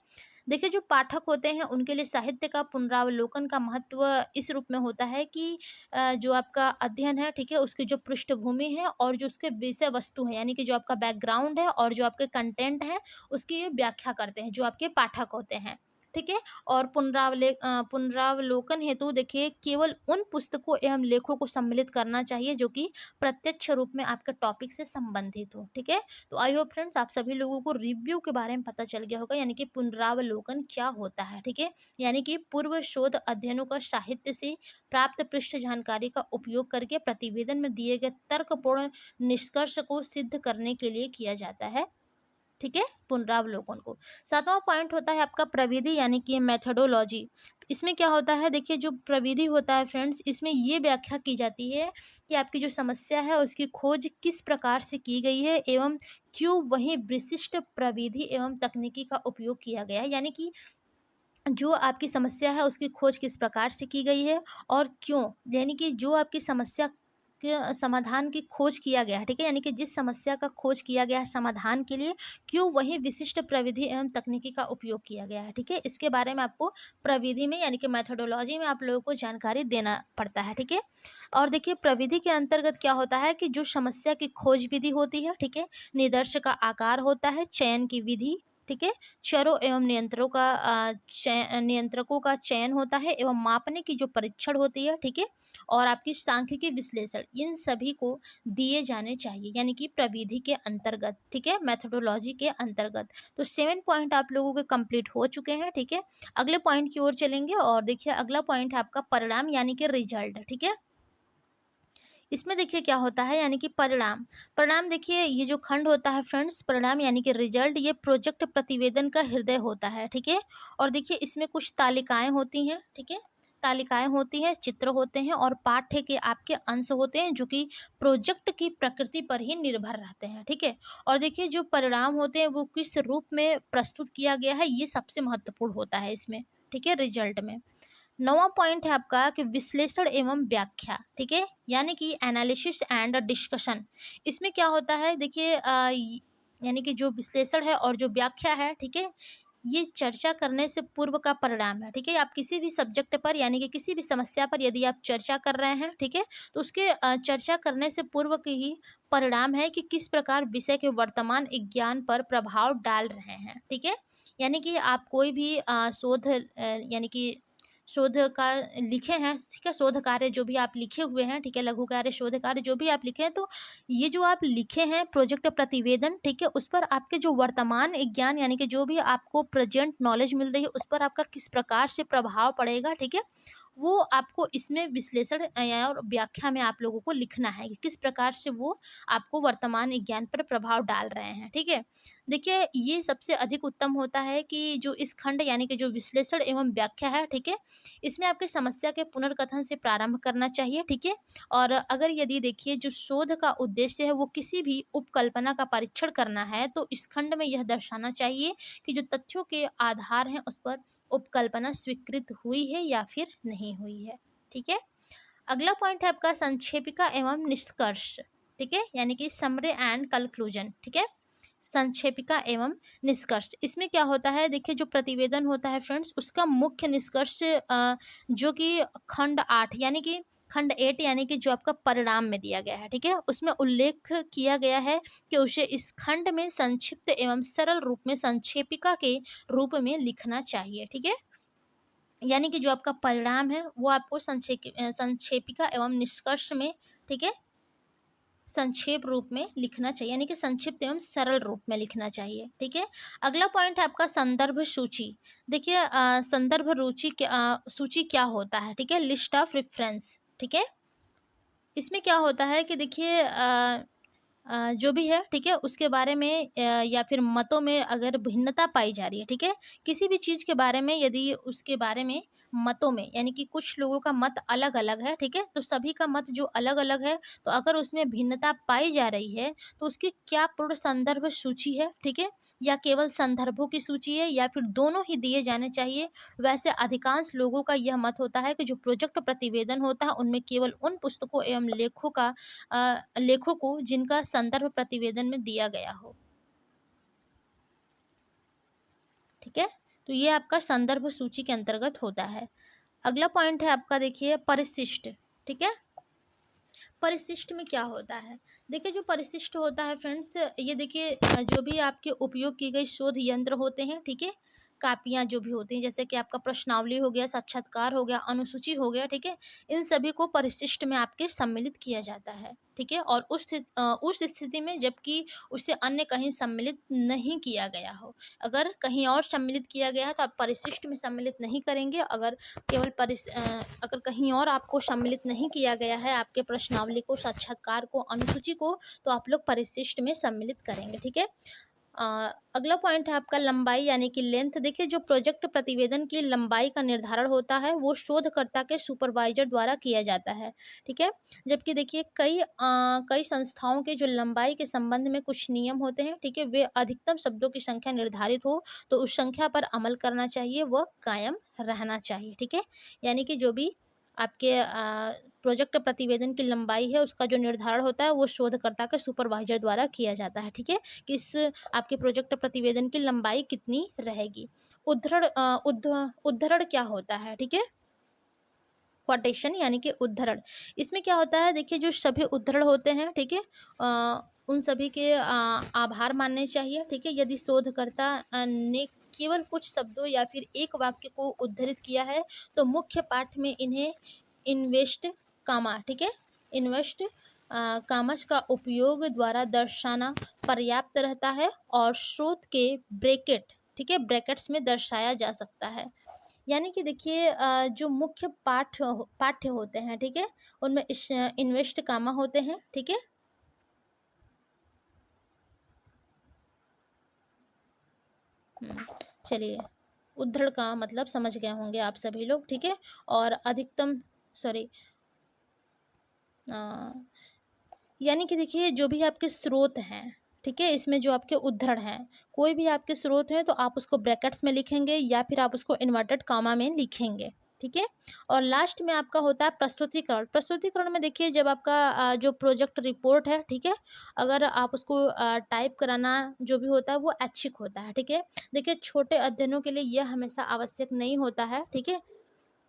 देखिए जो पाठक होते हैं उनके लिए साहित्य का पुनरावलोकन का महत्व इस रूप में होता है कि जो आपका अध्ययन है, ठीक है? उसकी जो पृष्ठभूमि है और जो उसके विषय वस्तु है, यानी कि जो आपका बैकग्राउंड है और जो आपके कंटेंट है, उसकी ये व्याख्या करते हैं, जो आपके पाठक होते हैं, ठीक है? और पुनरावलोकन हेतु देखिए केवल उन पुस्तकों एवं लेखों को सम्मिलित करना चाहिए जो कि प्रत्यक्ष रूप में आपके टॉपिक से संबंधित हो, ठीक है? तो आई होप फ्रेंड्स आप सभी लोगों को रिव्यू के बारे में पता चल गया होगा, यानी कि पुनरावलोकन क्या होता है, ठीक है? यानी कि पूर्व शोध अध्ययनों का साहित्य से प्राप्त पृष्ठ जानकारी का उपयोग करके प्रतिवेदन में दिए गए तर्कपूर्ण निष्कर्ष को सिद्ध करने के लिए किया जाता है, ठीक है? पुनरावलोकन को। 7वां पॉइंट होता है आपका प्रविधि यानी कि मेथोडोलॉजी। इसमें क्या होता है देखिए जो प्रविधि होता है फ्रेंड्स इसमें ये व्याख्या की जाती है कि आपकी जो समस्या है उसकी खोज किस प्रकार से की गई है एवं क्यों वही विशिष्ट प्रविधि एवं तकनीकी का उपयोग किया गया है, यानी कि जो आपकी समस्या है उसकी खोज किस प्रकार से की गई है और क्यों, यानी कि जो आपकी समस्या के समाधान की खोज किया गया है, ठीक है? यानी कि जिस समस्या का खोज किया गया है समाधान के लिए क्यों वही विशिष्ट प्रविधि एवं तकनीकी का उपयोग किया गया है, ठीक है? इसके बारे में आपको प्रविधि में यानी कि मेथोडोलॉजी में आप लोगों को जानकारी देना पड़ता है, ठीक है? और देखिए प्रविधि के अंतर्गत क्या होता है कि जो समस्या की खोज विधि होती है, ठीक है? निदर्श का आकार होता है, चयन की विधि, ठीक है? चरों एवं नियंत्रकों का चयन होता है एवं मापने की जो परीक्षण होती है, ठीक है? और आपकी सांख्यिकी विश्लेषण इन सभी को दिए जाने चाहिए, यानी कि प्रविधि के अंतर्गत, ठीक है? मेथोडोलॉजी के अंतर्गत। तो 7 पॉइंट आप लोगों के कंप्लीट हो चुके हैं, ठीक है? अगले पॉइंट की ओर चलेंगे और देखिए अगला पॉइंट है आपका परिणाम यानी कि रिजल्ट, ठीक है? इसमें देखिए क्या होता है यानी कि परिणाम। परिणाम देखिए ये जो खंड होता है फ्रेंड्स परिणाम यानी कि रिजल्ट ये प्रोजेक्ट प्रतिवेदन का हृदय होता है, ठीक है? और देखिए इसमें कुछ तालिकाएं होती हैं, ठीक है? तालिकाएं होती हैं, चित्र होते हैं और पाठ्य के आपके अंश होते हैं जो कि प्रोजेक्ट की प्रकृति पर ही निर्भर रहते हैं, ठीक है? और देखिए जो परिणाम होते हैं वो किस रूप में प्रस्तुत किया गया है ये सबसे महत्वपूर्ण होता है इसमें, ठीक है? रिजल्ट में। 9वां पॉइंट है आपका कि विश्लेषण एवं व्याख्या, ठीक है? यानी कि एनालिसिस एंड डिस्कशन। इसमें क्या होता है देखिए यानी कि जो विश्लेषण है और जो व्याख्या है, ठीक है? ये चर्चा करने से पूर्व का परिणाम है, ठीक है? आप किसी भी सब्जेक्ट पर यानी कि किसी भी समस्या पर यदि आप चर्चा कर रहे हैं, ठीक है? तो उसके चर्चा करने से पूर्व के ही परिणाम है कि किस प्रकार विषय के वर्तमान ज्ञान पर प्रभाव डाल रहे हैं, ठीक है? यानी कि आप कोई भी शोध यानी कि शोध का लिखे हैं, ठीक है, शोध कार्य जो भी आप लिखे हुए हैं, ठीक है, लघु कार्य, शोध कार्य जो भी आप लिखे हैं, तो ये जो आप लिखे हैं प्रोजेक्ट प्रतिवेदन, ठीक है, उस पर आपके जो वर्तमान ज्ञान यानी कि जो भी आपको प्रेजेंट नॉलेज मिल रही है उस पर आपका किस प्रकार से प्रभाव पड़ेगा, ठीक है, वो आपको इसमें विश्लेषण और व्याख्या में आप लोगों को लिखना है कि किस प्रकार से वो आपको वर्तमान ज्ञान पर प्रभाव डाल रहे हैं, ठीक है। देखिए, ये सबसे अधिक उत्तम होता है कि जो इस खंड यानी कि जो विश्लेषण एवं व्याख्या है, ठीक है, इसमें आपकी समस्या के पुनर्कथन से प्रारंभ करना चाहिए, ठीक है। और अगर यदि देखिए जो शोध का उद्देश्य है वो किसी भी उपकल्पना का परीक्षण करना है, तो इस खंड में यह दर्शाना चाहिए कि जो तथ्यों के आधार हैं उस पर उपकल्पना स्वीकृत हुई है या फिर नहीं हुई है, ठीक है। अगला पॉइंट है आपका संक्षेपिका एवं निष्कर्ष, ठीक है, यानी कि समरी एंड कंक्लूजन, ठीक है। संक्षेपिका एवं निष्कर्ष, इसमें क्या होता है, देखिए जो प्रतिवेदन होता है फ्रेंड्स, उसका मुख्य निष्कर्ष जो कि खंड 8 यानी कि खंड 8 यानी कि जो आपका परिणाम में दिया गया है, ठीक है, उसमें उल्लेख किया गया है कि उसे इस खंड में संक्षिप्त एवं सरल रूप में संक्षेपिका के रूप में लिखना चाहिए, ठीक है। यानी कि जो आपका परिणाम है वो आपको संक्षेपिका एवं निष्कर्ष में, ठीक है, संक्षेप रूप में लिखना चाहिए, यानी कि संक्षिप्त एवं सरल रूप में लिखना चाहिए, ठीक है। अगला पॉइंट है आपका संदर्भ सूची। देखिए संदर्भ सूची क्या होता है, ठीक है, लिस्ट ऑफ रेफरेंस, ठीक है। इसमें क्या होता है कि देखिए जो भी है, ठीक है, उसके बारे में या फिर मतों में अगर भिन्नता पाई जा रही है, ठीक है, किसी भी चीज़ के बारे में यदि उसके बारे में मतों में यानी कि कुछ लोगों का मत अलग अलग है, ठीक है, तो सभी का मत जो अलग अलग है, तो अगर उसमें भिन्नता पाई जा रही है तो उसकी क्या पूर्ण संदर्भ सूची है, ठीक है, या केवल संदर्भों की सूची है या फिर दोनों ही दिए जाने चाहिए। वैसे अधिकांश लोगों का यह मत होता है कि जो प्रोजेक्ट प्रतिवेदन होता है उनमें केवल उन पुस्तकों एवं लेखों को जिनका संदर्भ प्रतिवेदन में दिया गया हो, ठीक है, तो ये आपका संदर्भ सूची के अंतर्गत होता है। अगला पॉइंट है आपका देखिए परिशिष्ट, ठीक है। परिशिष्ट में क्या होता है, देखिए जो परिशिष्ट होता है फ्रेंड्स, ये देखिए जो भी आपके उपयोग की गई शोध यंत्र होते हैं, ठीक है, कापियाँ जो भी होती हैं जैसे कि आपका प्रश्नावली हो गया, साक्षात्कार हो गया, अनुसूची हो गया, ठीक है, इन सभी को परिशिष्ट में आपके सम्मिलित किया जाता है, ठीक है। और उस स्थिति में जबकि उसे अन्य कहीं सम्मिलित नहीं किया गया हो, अगर कहीं और सम्मिलित किया गया है तो आप परिशिष्ट में सम्मिलित नहीं करेंगे। अगर कहीं और आपको सम्मिलित नहीं किया गया है आपके प्रश्नावली को, साक्षात्कार को, अनुसूची को, तो आप लोग परिशिष्ट में सम्मिलित करेंगे, ठीक है। अगला पॉइंट है आपका लंबाई यानी कि लेंथ। देखिए जो प्रोजेक्ट प्रतिवेदन की लंबाई का निर्धारण होता है वो शोधकर्ता के सुपरवाइजर द्वारा किया जाता है, ठीक है। जबकि देखिए कई संस्थाओं के जो लंबाई के संबंध में कुछ नियम होते हैं, ठीक है, वे अधिकतम शब्दों की संख्या निर्धारित हो तो उस संख्या पर अमल करना चाहिए, वह कायम रहना चाहिए, ठीक है। यानी कि जो भी आपके प्रोजेक्ट प्रतिवेदन की लंबाई है उसका जो निर्धारण होता है वो शोधकर्ता के सुपरवाइजर द्वारा किया जाता है, ठीक है, कि इस आपके प्रोजेक्ट प्रतिवेदन की लंबाई कितनी रहेगी। उद्धरण क्या होता है, ठीक है, क्वोटेशन यानी कि उद्धरण। इसमें क्या होता है, देखिए जो सभी उद्धरण होते हैं, ठीक है, उन सभी के आभार मानने चाहिए, ठीक है। यदि शोधकर्ता ने केवल कुछ शब्दों या फिर एक वाक्य को उद्धृत किया है तो मुख्य पाठ में इन्हें इन्वेस्ट कामा, ठीक है, इन्वेस्ट कामस का उपयोग द्वारा दर्शाना पर्याप्त रहता है और स्रोत के ब्रैकेट, ठीक है, ब्रैकेट्स में दर्शाया जा सकता है। यानी कि देखिए जो मुख्य पाठ्य होते हैं, ठीक है, उनमें इस इन्वेस्ट कामा होते हैं, ठीक है। चलिए, उद्धरण का मतलब समझ गए होंगे आप सभी लोग, ठीक है। और अधिकतम सॉरी यानी कि देखिए जो भी आपके स्रोत हैं, ठीक है, इसमें जो आपके उद्धरण हैं, कोई भी आपके स्रोत हैं तो आप उसको ब्रैकेट्स में लिखेंगे या फिर आप उसको इन्वर्टेड कामा में लिखेंगे, ठीक है। और लास्ट में आपका होता है प्रस्तुतिकरण। प्रस्तुतिकरण में देखिए जब आपका जो प्रोजेक्ट रिपोर्ट है, ठीक है, अगर आप उसको टाइप कराना जो भी होता है वो ऐच्छिक होता है, ठीक है। देखिए छोटे अध्ययनों के लिए यह हमेशा आवश्यक नहीं होता है, ठीक है,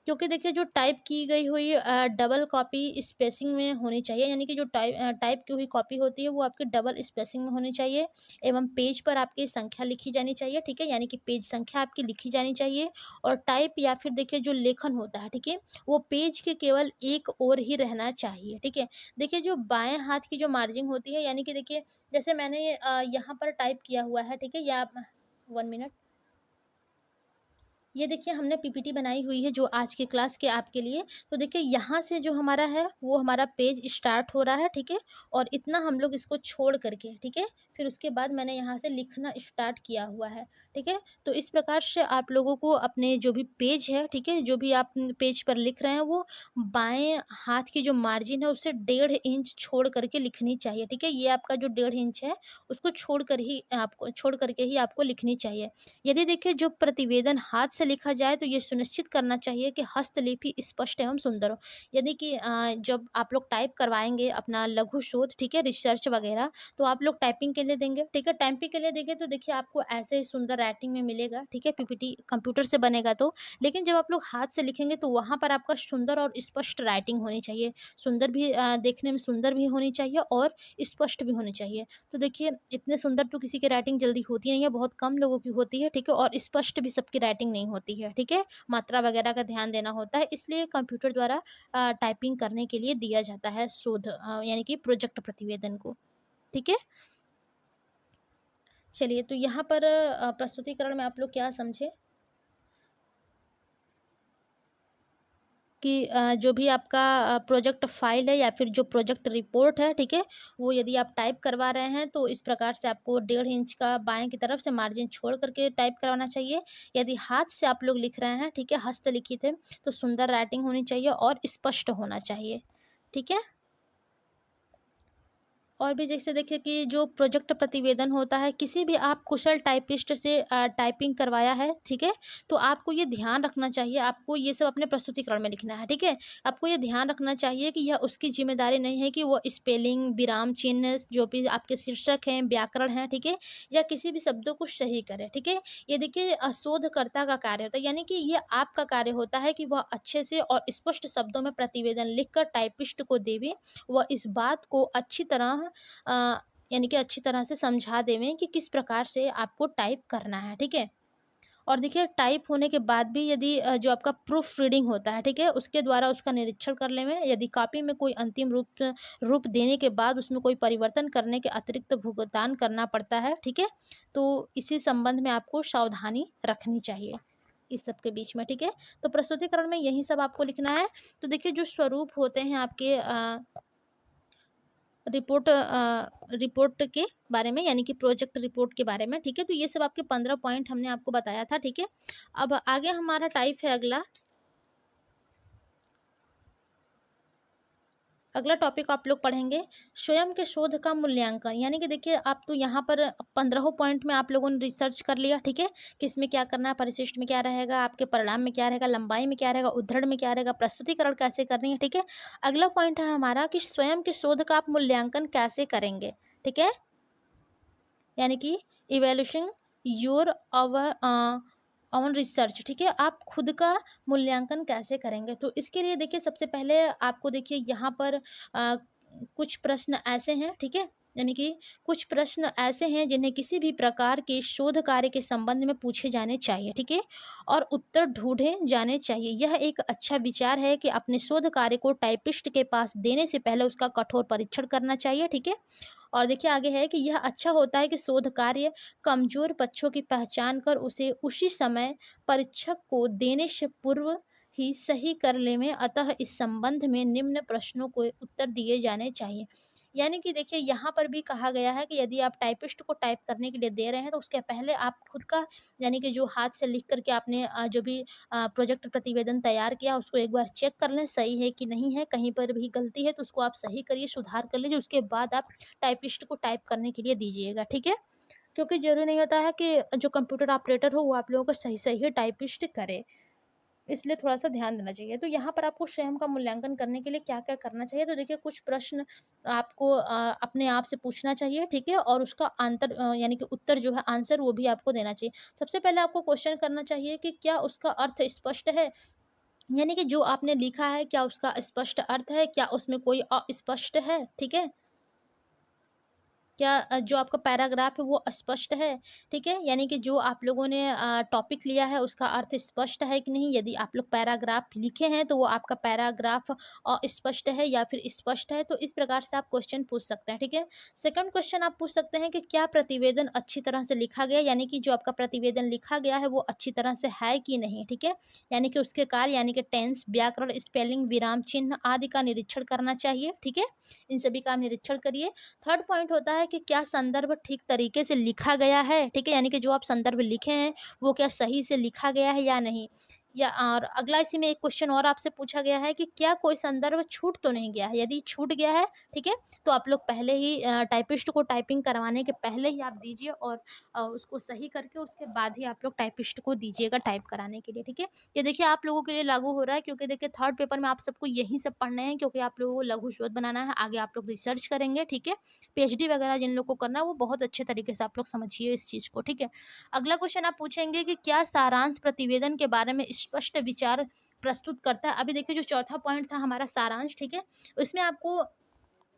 क्योंकि देखिए जो टाइप की गई हुई डबल कॉपी स्पेसिंग में होनी चाहिए, यानी कि जो टाइप की हुई कॉपी होती है वो आपकी डबल स्पेसिंग में होनी चाहिए, एवं पेज पर आपकी संख्या लिखी जानी चाहिए, ठीक है? यानी कि पेज संख्या आपकी लिखी जानी चाहिए। और टाइप या फिर देखिए जो लेखन होता है, ठीक है? वो पेज के केवल एक ओर ही रहना चाहिए, ठीक है? देखिए जो बाएँ हाथ की जो मार्जिन होती है, यानी कि देखिए जैसे मैंने यहाँ पर टाइप किया हुआ है, ठीक है? या 1 मिनट। ये देखिए हमने पीपीटी बनाई हुई है जो आज के क्लास के आपके लिए। तो देखिए यहाँ से जो हमारा है वो हमारा पेज स्टार्ट हो रहा है, ठीक है? और इतना हम लोग इसको छोड़ करके, ठीक है? फिर उसके बाद मैंने यहाँ से लिखना स्टार्ट किया हुआ है, ठीक है? तो इस प्रकार से आप लोगों को अपने जो भी पेज है, ठीक है? जो भी आप पेज पर लिख रहे हैं वो बाएँ हाथ की जो मार्जिन है उससे 1.5 इंच छोड़ करके लिखनी चाहिए, ठीक है? ये आपका जो 1.5 इंच है उसको छोड़ करके ही आपको लिखनी चाहिए। यदि देखिए जो प्रतिवेदन हाथ से लिखा जाए तो ये सुनिश्चित करना चाहिए कि हस्तलिपि स्पष्ट एवं सुंदर हो। यदि कि जब आप लोग टाइप करवाएँगे अपना लघु शोध, ठीक है, रिसर्च वगैरह, तो आप लोग टाइपिंग के लिए देंगे, ठीक है? टाइपिंग के लिए देंगे तो देखिए आपको ऐसे ही सुंदर राइटिंग में मिलेगा, ठीक है? पीपीटी कंप्यूटर से बनेगा तो। लेकिन जब आप लोग हाथ से लिखेंगे तो वहाँ पर आपका सुंदर और स्पष्ट राइटिंग होनी चाहिए। सुंदर भी देखने में सुंदर भी होनी चाहिए और स्पष्ट भी होनी चाहिए। तो देखिए इतने सुंदर तो किसी की राइटिंग जल्दी होती नहीं है, बहुत कम लोगों की होती है, ठीक है? और स्पष्ट भी सबकी राइटिंग नहीं होती है, ठीक है? मात्रा वगैरह का ध्यान देना होता है, इसलिए कंप्यूटर द्वारा टाइपिंग करने के लिए दिया जाता है शोध यानी कि प्रोजेक्ट प्रतिवेदन को, ठीक है? चलिए तो यहाँ पर प्रस्तुतिकरण में आप लोग क्या समझे? कि जो भी आपका प्रोजेक्ट फ़ाइल है या फिर जो प्रोजेक्ट रिपोर्ट है, ठीक है? वो यदि आप टाइप करवा रहे हैं तो इस प्रकार से आपको 1.5 इंच का बाएँ की तरफ से मार्जिन छोड़ कर के टाइप करवाना चाहिए। यदि हाथ से आप लोग लिख रहे हैं, ठीक है? हस्तलिखित है, तो सुंदर राइटिंग होनी चाहिए और स्पष्ट होना चाहिए, ठीक है? और भी जैसे देखिए कि जो प्रोजेक्ट प्रतिवेदन होता है, किसी भी आप कुशल टाइपिस्ट से टाइपिंग करवाया है, ठीक है? तो आपको ये ध्यान रखना चाहिए, आपको ये सब अपने प्रस्तुतिकरण में लिखना है, ठीक है? आपको ये ध्यान रखना चाहिए कि यह उसकी ज़िम्मेदारी नहीं है कि वो स्पेलिंग, विराम चिन्ह, जो भी आपके शीर्षक हैं, व्याकरण है, ठीक है? या किसी भी शब्दों को सही करे, ठीक है? ये देखिए शोधकर्ता का कार्य होता है, यानी कि ये आपका कार्य होता है कि वह अच्छे से और स्पष्ट शब्दों में प्रतिवेदन लिखकर टाइपिस्ट को देवे। वह इस बात को अच्छी तरह अ, यानी कि अच्छी तरह से समझा देवें कि किस प्रकार से आपको टाइप करना है, ठीक है? और देखिए टाइप होने के बाद भी यदि जो आपका प्रूफ रीडिंग होता है, ठीक है? उसके द्वारा उसका निरीक्षण कर लेवें, यदि कॉपी में कोई अंतिम रूप देने के बाद उसमें कोई परिवर्तन करने के अतिरिक्त भुगतान करना पड़ता है, ठीक है? तो इसी संबंध में आपको सावधानी रखनी चाहिए, इस सब के बीच में, ठीक है? तो प्रस्तुतिकरण में यही सब आपको लिखना है। तो देखिए जो स्वरूप होते हैं आपके रिपोर्ट के बारे में, यानी कि प्रोजेक्ट रिपोर्ट के बारे में, ठीक है? तो ये सब आपके 15 पॉइंट हमने आपको बताया था, ठीक है? अब आगे हमारा टाइप है अगला। अगला टॉपिक आप लोग पढ़ेंगे स्वयं के शोध का मूल्यांकन, यानी कि देखिए आप तो यहाँ पर 15 पॉइंट में आप लोगों ने रिसर्च कर लिया, ठीक है? किस में क्या करना है, परिशिष्ट में क्या रहेगा, आपके परिणाम में क्या रहेगा, लंबाई में क्या रहेगा, उद्धरण में क्या रहेगा, प्रस्तुतिकरण कैसे करनी है, ठीक है? अगला पॉइंट है हमारा कि स्वयं के शोध का आप मूल्यांकन कैसे करेंगे, ठीक है? यानी कि इवैल्यूएशन योर ऑन रिसर्च, ठीक है? आप खुद का मूल्यांकन कैसे करेंगे? तो इसके लिए देखिए सबसे पहले आपको देखिए यहाँ पर कुछ प्रश्न ऐसे हैं, ठीक है? यानी कि कुछ प्रश्न ऐसे हैं जिन्हें किसी भी प्रकार के शोध कार्य के संबंध में पूछे जाने चाहिए, ठीक है? और उत्तर ढूँढे जाने चाहिए। यह एक अच्छा विचार है कि अपने शोध कार्य को टाइपिस्ट के पास देने से पहले उसका कठोर परीक्षण करना चाहिए, ठीक है? और देखिए आगे है कि यह अच्छा होता है कि शोध कार्य कमजोर पक्षों की पहचान कर उसे उसी समय परीक्षक को देने से पूर्व ही सही कर लें, अतः इस संबंध में निम्न प्रश्नों को उत्तर दिए जाने चाहिए। यानी कि देखिए यहाँ पर भी कहा गया है कि यदि आप टाइपिस्ट को टाइप करने के लिए दे रहे हैं तो उसके पहले आप खुद का, यानी कि जो हाथ से लिख करके आपने जो भी प्रोजेक्ट प्रतिवेदन तैयार किया उसको एक बार चेक कर लें सही है कि नहीं है, कहीं पर भी गलती है तो उसको आप सही करिए, सुधार कर लीजिए, उसके बाद आप टाइपिस्ट को टाइप करने के लिए दीजिएगा, ठीक है? क्योंकि ज़रूरी नहीं होता है कि जो कंप्यूटर ऑपरेटर हो वो आप लोगों को सही-सही ही टाइपिस्ट करे, इसलिए थोड़ा-सा ध्यान देना चाहिए। तो यहाँ पर आपको स्वयं का मूल्यांकन करने के लिए क्या-क्या करना चाहिए? तो देखिए कुछ प्रश्न आपको अपने आप से पूछना चाहिए, ठीक है? और उसका यानी कि उत्तर जो है आंसर वो भी आपको देना चाहिए। सबसे पहले आपको क्वेश्चन करना चाहिए कि क्या उसका अर्थ स्पष्ट है? यानी कि जो आपने लिखा है क्या उसका स्पष्ट अर्थ है, क्या उसमें कोई अस्पष्ट है, ठीक है? क्या जो आपका पैराग्राफ है वो अस्पष्ट है, ठीक है? यानी कि जो आप लोगों ने टॉपिक लिया है उसका अर्थ स्पष्ट है कि नहीं? यदि आप लोग पैराग्राफ लिखे हैं तो वो आपका पैराग्राफ स्पष्ट है या फिर स्पष्ट है, तो इस प्रकार से आप क्वेश्चन पूछ सकते हैं, ठीक है? सेकंड क्वेश्चन आप पूछ सकते हैं कि क्या प्रतिवेदन अच्छी तरह से लिखा गया, यानी कि जो आपका प्रतिवेदन लिखा गया है वो अच्छी तरह से है कि नहीं, ठीक है? यानी कि उसके काल यानी कि टेंस, व्याकरण, स्पेलिंग, विराम चिन्ह आदि का निरीक्षण करना चाहिए, ठीक है? इन सभी का आप निरीक्षण करिए। थर्ड पॉइंट होता है कि क्या संदर्भ ठीक तरीके से लिखा गया है, ठीक है? यानी कि जो आप संदर्भ लिखे हैं वो क्या सही से लिखा गया है या नहीं? या और अगला इसी में एक क्वेश्चन और आपसे पूछा गया है कि क्या कोई संदर्भ छूट तो नहीं गया है? यदि छूट गया है, ठीक है, तो आप लोग पहले ही टाइपिस्ट को टाइपिंग करवाने के पहले ही आप दीजिए और उसको सही करके उसके बाद ही आप लोग टाइपिस्ट को दीजिएगा टाइप कराने के लिए, ठीक है? ये देखिए आप लोगों के लिए लागू हो रहा है, क्योंकि देखिए थर्ड पेपर में आप सबको यही सब पढ़ने हैं, क्योंकि आप लोगों को लघु शोध बनाना है, आगे आप लोग रिसर्च करेंगे, ठीक है? पीएचडी वगैरह जिन लोग को करना है वो बहुत अच्छे तरीके से आप लोग समझिए इस चीज़ को, ठीक है? अगला क्वेश्चन आप पूछेंगे कि क्या सारांश प्रतिवेदन के बारे में स्पष्ट विचार प्रस्तुत करता है? अभी देखिए जो चौथा पॉइंट था हमारा सारांश, ठीक है? उसमें आपको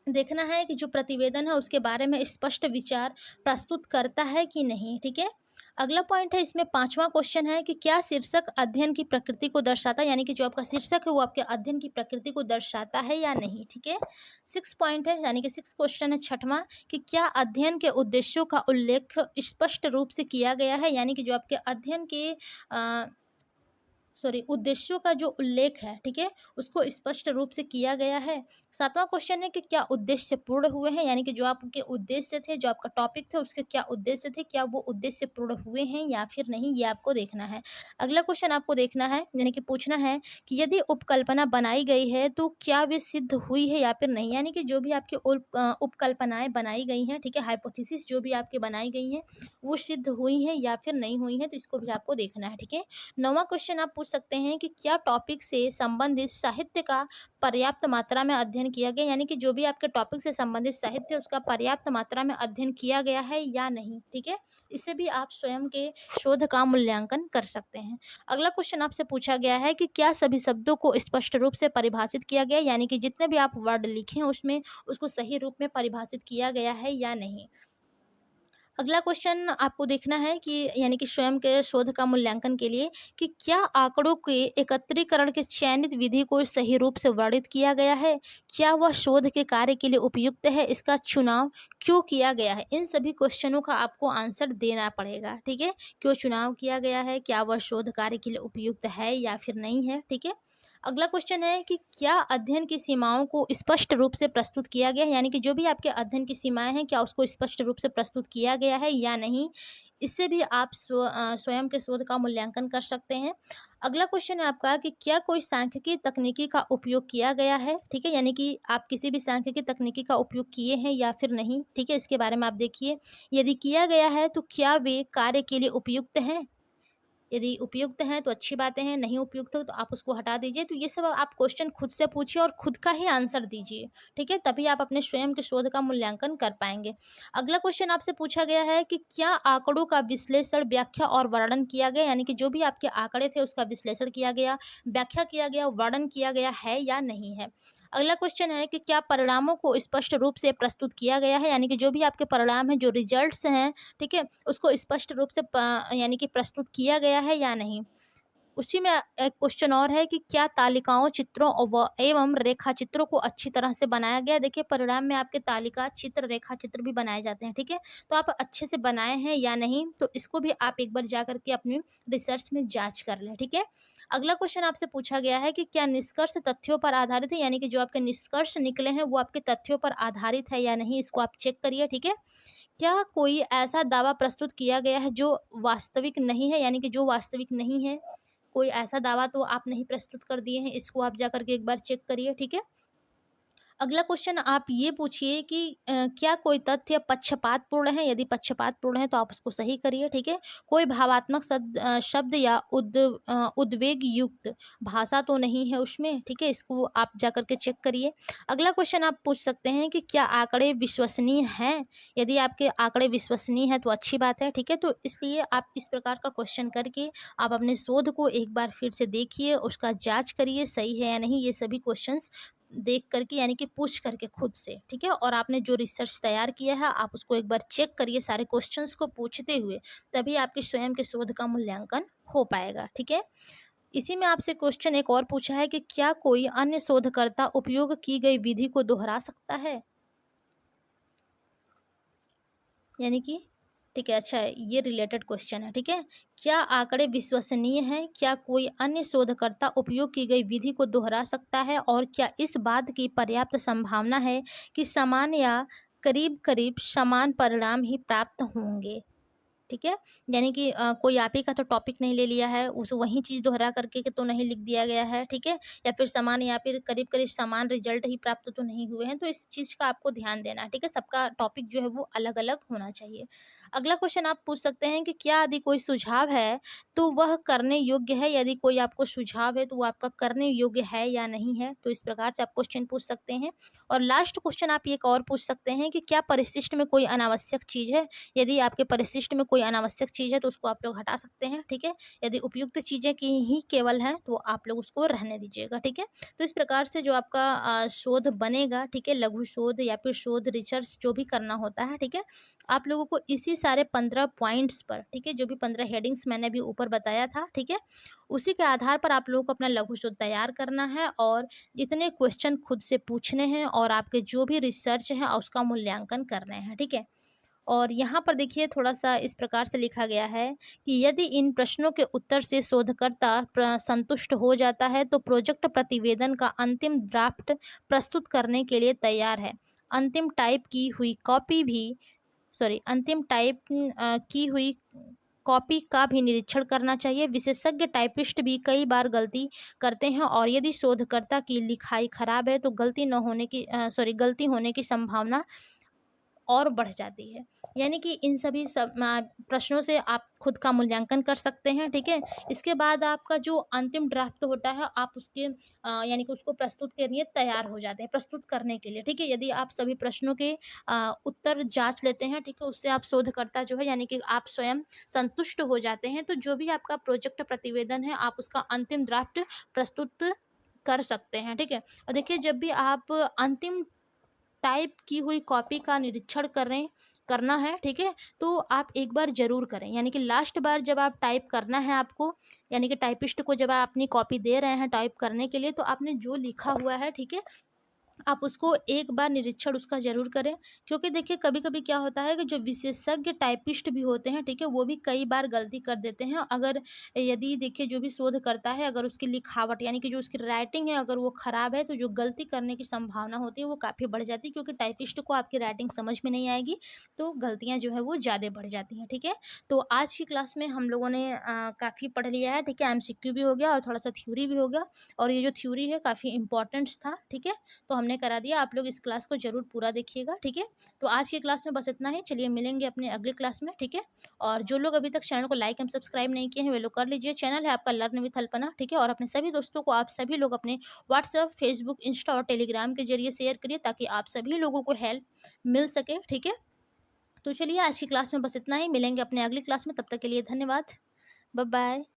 देखना है कि जो प्रतिवेदन है उसके बारे में स्पष्ट विचार प्रस्तुत करता है कि नहीं, ठीक है? अगला पॉइंट है, इसमें पांचवा क्वेश्चन है कि क्या शीर्षक अध्ययन की प्रकृति को दर्शाता है, यानी कि जो आपका शीर्षक है वो आपके अध्ययन की प्रकृति को दर्शाता है या नहीं, ठीक है? सिक्स पॉइंट है, यानी कि सिक्स क्वेश्चन है छठवां, कि क्या अध्ययन के उद्देश्यों का उल्लेख स्पष्ट रूप से किया गया है, यानी कि जो आपके अध्ययन के उद्देश्यों का जो उल्लेख है, ठीक है, उसको स्पष्ट रूप से किया गया है। सातवां क्वेश्चन है कि क्या उद्देश्य पूर्ण हुए हैं, यानी कि जो आपके उद्देश्य थे, जो आपका टॉपिक था उसके क्या उद्देश्य थे, क्या वो उद्देश्य पूर्ण हुए हैं या फिर नहीं, ये आपको देखना है। अगला क्वेश्चन आपको देखना है, यानी कि पूछना है कि यदि उपकल्पना बनाई गई है तो क्या वे सिद्ध हुई है या फिर नहीं, यानी कि जो भी आपकी उपकल्पनाएं बनाई गई हैं, ठीक है, हाइपोथेसिस जो भी आपकी बनाई गई हैं वो सिद्ध हुई हैं या फिर नहीं हुई हैं, तो इसको भी आपको देखना है, ठीक है? नौवां क्वेश्चन आप पूछ सकते हैं कि क्या टॉपिक से संबंधित साहित्य का पर्याप्त मात्रा में अध्ययन किया गया, यानी कि जो भी आपके टॉपिक से संबंधित साहित्य उसका पर्याप्त मात्रा में अध्ययन किया गया है या नहीं, ठीक है? इससे भी आप स्वयं के शोध का मूल्यांकन कर सकते हैं। अगला क्वेश्चन आपसे पूछा गया है कि क्या सभी शब्दों को स्पष्ट रूप से परिभाषित किया गया, यानी कि जितने भी आप वर्ड लिखे हैं उसमें उसको सही रूप में परिभाषित किया गया है या नहीं। अगला क्वेश्चन आपको देखना है कि यानी कि स्वयं के शोध का मूल्यांकन के लिए कि क्या आंकड़ों के एकत्रीकरण के चयनित विधि को सही रूप से वर्णित किया गया है, क्या वह शोध के कार्य के लिए उपयुक्त है, इसका चुनाव क्यों किया गया है, इन सभी क्वेश्चनों का आपको आंसर देना पड़ेगा, ठीक है? क्यों चुनाव किया गया है, क्या वह शोध कार्य के लिए उपयुक्त है या फिर नहीं है, ठीक है? अगला क्वेश्चन है कि क्या अध्ययन की सीमाओं को स्पष्ट रूप से प्रस्तुत किया गया है, यानी कि जो भी आपके अध्ययन की सीमाएं हैं क्या उसको स्पष्ट रूप से प्रस्तुत किया गया है या नहीं। इससे भी आप स्वयं के शोध का मूल्यांकन कर सकते हैं। अगला क्वेश्चन है आपका कि क्या कोई सांख्यिकी तकनीकी का उपयोग किया गया है, ठीक है, यानी कि आप किसी भी सांख्यिकी तकनीकी का उपयोग किए हैं या फिर नहीं, ठीक है, इसके बारे में आप देखिए। यदि किया गया है तो क्या वे कार्य के लिए उपयुक्त हैं, यदि उपयुक्त हैं तो अच्छी बातें हैं, नहीं उपयुक्त हो तो आप उसको हटा दीजिए। तो ये सब आप क्वेश्चन खुद से पूछिए और खुद का ही आंसर दीजिए, ठीक है? तभी आप अपने स्वयं के शोध का मूल्यांकन कर पाएँगे। अगला क्वेश्चन आपसे पूछा गया है कि क्या आंकड़ों का विश्लेषण, व्याख्या और वर्णन किया गया? यानी कि जो भी आपके आंकड़े थे उसका विश्लेषण किया गया, व्याख्या किया गया, वर्णन किया गया है या नहीं है? अगला क्वेश्चन है कि क्या परिणामों को स्पष्ट रूप से प्रस्तुत किया गया है? यानी कि जो भी आपके परिणाम हैं, जो रिजल्ट्स हैं, ठीक है, उसको स्पष्ट रूप से यानी कि प्रस्तुत किया गया है या नहीं। उसी में एक क्वेश्चन और है कि क्या तालिकाओं, चित्रों एवं रेखा चित्रों को अच्छी तरह से बनाया गया है? देखिए परिणाम में आपके तालिका चित्र, रेखा चित्र भी बनाए जाते हैं, ठीक है? तो आप अच्छे से बनाए हैं या नहीं, तो इसको भी आप एक बार जा करके अपनी रिसर्च में जांच कर लें, ठीक है? अगला क्वेश्चन आपसे पूछा गया है कि क्या निष्कर्ष तथ्यों पर आधारित है, यानी कि जो आपके निष्कर्ष निकले हैं वो आपके तथ्यों पर आधारित है या नहीं, इसको आप चेक करिए, ठीक है? क्या कोई ऐसा दावा प्रस्तुत किया गया है जो वास्तविक नहीं है, यानी कि जो वास्तविक नहीं है, कोई ऐसा दावा तो आप नहीं प्रस्तुत कर दिए हैं, इसको आप जा करके एक बार चेक करिए, ठीक है? अगला क्वेश्चन आप ये पूछिए कि क्या कोई तथ्य पक्षपातपूर्ण है? यदि पक्षपातपूर्ण है तो आप उसको सही करिए, ठीक है? कोई भावात्मक शब्द या उद्वेग युक्त भाषा तो नहीं है उसमें, ठीक है? इसको आप जाकर के चेक करिए। अगला क्वेश्चन आप पूछ सकते हैं कि क्या आंकड़े विश्वसनीय हैं? यदि आपके आंकड़े विश्वसनीय हैं तो अच्छी बात है, ठीक है? तो इसलिए आप इस प्रकार का क्वेश्चन करके आप अपने शोध को एक बार फिर से देखिए, उसका जाँच करिए सही है या नहीं, ये सभी क्वेश्चंस देख करके यानी कि पूछ करके खुद से, ठीक है? और आपने जो रिसर्च तैयार किया है आप उसको एक बार चेक करिए सारे क्वेश्चंस को पूछते हुए, तभी आपके स्वयं के शोध का मूल्यांकन हो पाएगा, ठीक है? इसी में आपसे क्वेश्चन एक और पूछा है कि क्या कोई अन्य शोधकर्ता उपयोग की गई विधि को दोहरा सकता है? यानी कि ठीक है, अच्छा है, ये रिलेटेड क्वेश्चन है, ठीक है? क्या आंकड़े विश्वसनीय हैं? क्या कोई अन्य शोधकर्ता उपयोग की गई विधि को दोहरा सकता है? और क्या इस बात की पर्याप्त संभावना है कि समान या करीब-करीब समान परिणाम ही प्राप्त होंगे? ठीक है? यानी कि कोई आप ही का तो टॉपिक नहीं ले लिया है, उस वही चीज़ दोहरा करके के तो नहीं लिख दिया गया है, ठीक है? या फिर समान या फिर करीब-करीब समान रिजल्ट ही प्राप्त तो नहीं हुए हैं, तो इस चीज़ का आपको ध्यान देना है, ठीक है? सबका टॉपिक जो है वो अलग-अलग होना चाहिए। अगला क्वेश्चन आप पूछ सकते हैं कि क्या यदि कोई सुझाव है, तो वह करने योग्य है? यदि कोई आपको सुझाव है, तो वो आपका करने योग्य है या नहीं है? तो इस प्रकार से आप क्वेश्चन पूछ सकते हैं। और लास्ट क्वेश्चन आप एक और पूछ सकते हैं कि क्या परिशिष्ट में कोई अनावश्यक चीज़ है? यदि आपके परिशिष्ट में कोई अनावश्यक चीज़ है तो उसको आप लोग हटा सकते हैं, ठीक है? यदि उपयुक्त चीज़ें की ही केवल हैं तो आप लोग उसको रहने दीजिएगा, ठीक है? तो इस प्रकार से जो आपका शोध बनेगा, ठीक है? लघु शोध या फिर शोध रिसर्च जो भी करना होता है, ठीक है? आप लोगों को इसी सारे 15 पॉइंट्स पर, ठीक है? जो भी 15 हेडिंग्स मैंने अभी ऊपर बताया था, ठीक है? उसी के आधार पर आप लोगों को अपना लघु शोध तैयार करना है और इतने क्वेश्चन खुद से पूछने हैं और आपके जो भी रिसर्च है उसका मूल्यांकन करने हैं, ठीक है? और यहाँ पर देखिए थोड़ा-सा इस प्रकार से लिखा गया है कि यदि इन प्रश्नों के उत्तर से शोधकर्ता संतुष्ट हो जाता है तो प्रोजेक्ट प्रतिवेदन का अंतिम ड्राफ्ट प्रस्तुत करने के लिए तैयार है। अंतिम टाइप की हुई कॉपी भी अंतिम की हुई कॉपी का भी निरीक्षण करना चाहिए। विशेषज्ञ टाइपिस्ट भी कई बार गलती करते हैं और यदि शोधकर्ता की लिखाई खराब है तो गलती होने की संभावना और बढ़ जाती है। यानी कि इन सभी प्रश्नों से आप खुद का मूल्यांकन कर सकते हैं, ठीक है? इसके बाद आपका जो अंतिम ड्राफ्ट होता है आप उसके यानी कि उसको प्रस्तुत के लिए तैयार हो जाते हैं, प्रस्तुत करने के लिए, ठीक है? यदि आप सभी प्रश्नों के उत्तर जाँच लेते हैं, ठीक है? उससे आप शोधकर्ता जो है यानी कि आप स्वयं संतुष्ट हो जाते हैं, तो जो भी आपका प्रोजेक्ट प्रतिवेदन है, आप उसका अंतिम ड्राफ्ट प्रस्तुत कर सकते हैं, ठीक है? और देखिए जब भी आप अंतिम टाइप की हुई कॉपी का निरीक्षण करना है, ठीक है? तो आप एक बार ज़रूर करें, यानी कि लास्ट बार जब आप टाइप करना है आपको, यानी कि टाइपिस्ट को जब आप अपनी कॉपी दे रहे हैं टाइप करने के लिए, तो आपने जो लिखा हुआ है, ठीक है? आप उसको एक बार निरीक्षण उसका ज़रूर करें, क्योंकि देखिए कभी-कभी क्या होता है कि जो विशेषज्ञ टाइपिस्ट भी होते हैं, ठीक है? वो भी कई बार गलती कर देते हैं। अगर यदि देखिए जो भी शोध करता है अगर उसकी लिखावट यानी कि जो उसकी राइटिंग है अगर वो ख़राब है, तो जो गलती करने की संभावना होती है वो काफ़ी बढ़ जाती है, क्योंकि टाइपिस्ट को आपकी राइटिंग समझ में नहीं आएगी, तो गलतियाँ जो है वो ज़्यादा बढ़ जाती हैं, ठीक है? तो आज की क्लास में हम लोगों ने काफ़ी पढ़ लिया है, ठीक है? एमसीक्यू भी हो गया और थोड़ा-सा थ्योरी भी हो गया और ये जो थ्योरी है काफ़ी इम्पोर्टेंट्स था, ठीक है? तो हमने करा दिया, आप लोग इस क्लास को ज़रूर पूरा देखिएगा, ठीक है? तो आज की क्लास में बस इतना ही, चलिए मिलेंगे अपने अगली क्लास में, ठीक है? और जो लोग अभी तक चैनल को लाइक एंड सब्सक्राइब नहीं किए हैं, वे लोग कर लीजिए। चैनल है आपका लर्न विथ अल्पना, ठीक है? और अपने सभी दोस्तों को आप सभी लोग अपने व्हाट्सएप, फेसबुक, इंस्टा और टेलीग्राम के ज़रिए शेयर करिए ताकि आप सभी लोगों को हेल्प मिल सके, ठीक है? तो चलिए आज की क्लास में बस इतना ही, मिलेंगे अपने अगली क्लास में, तब तक के लिए धन्यवाद। Bye bye.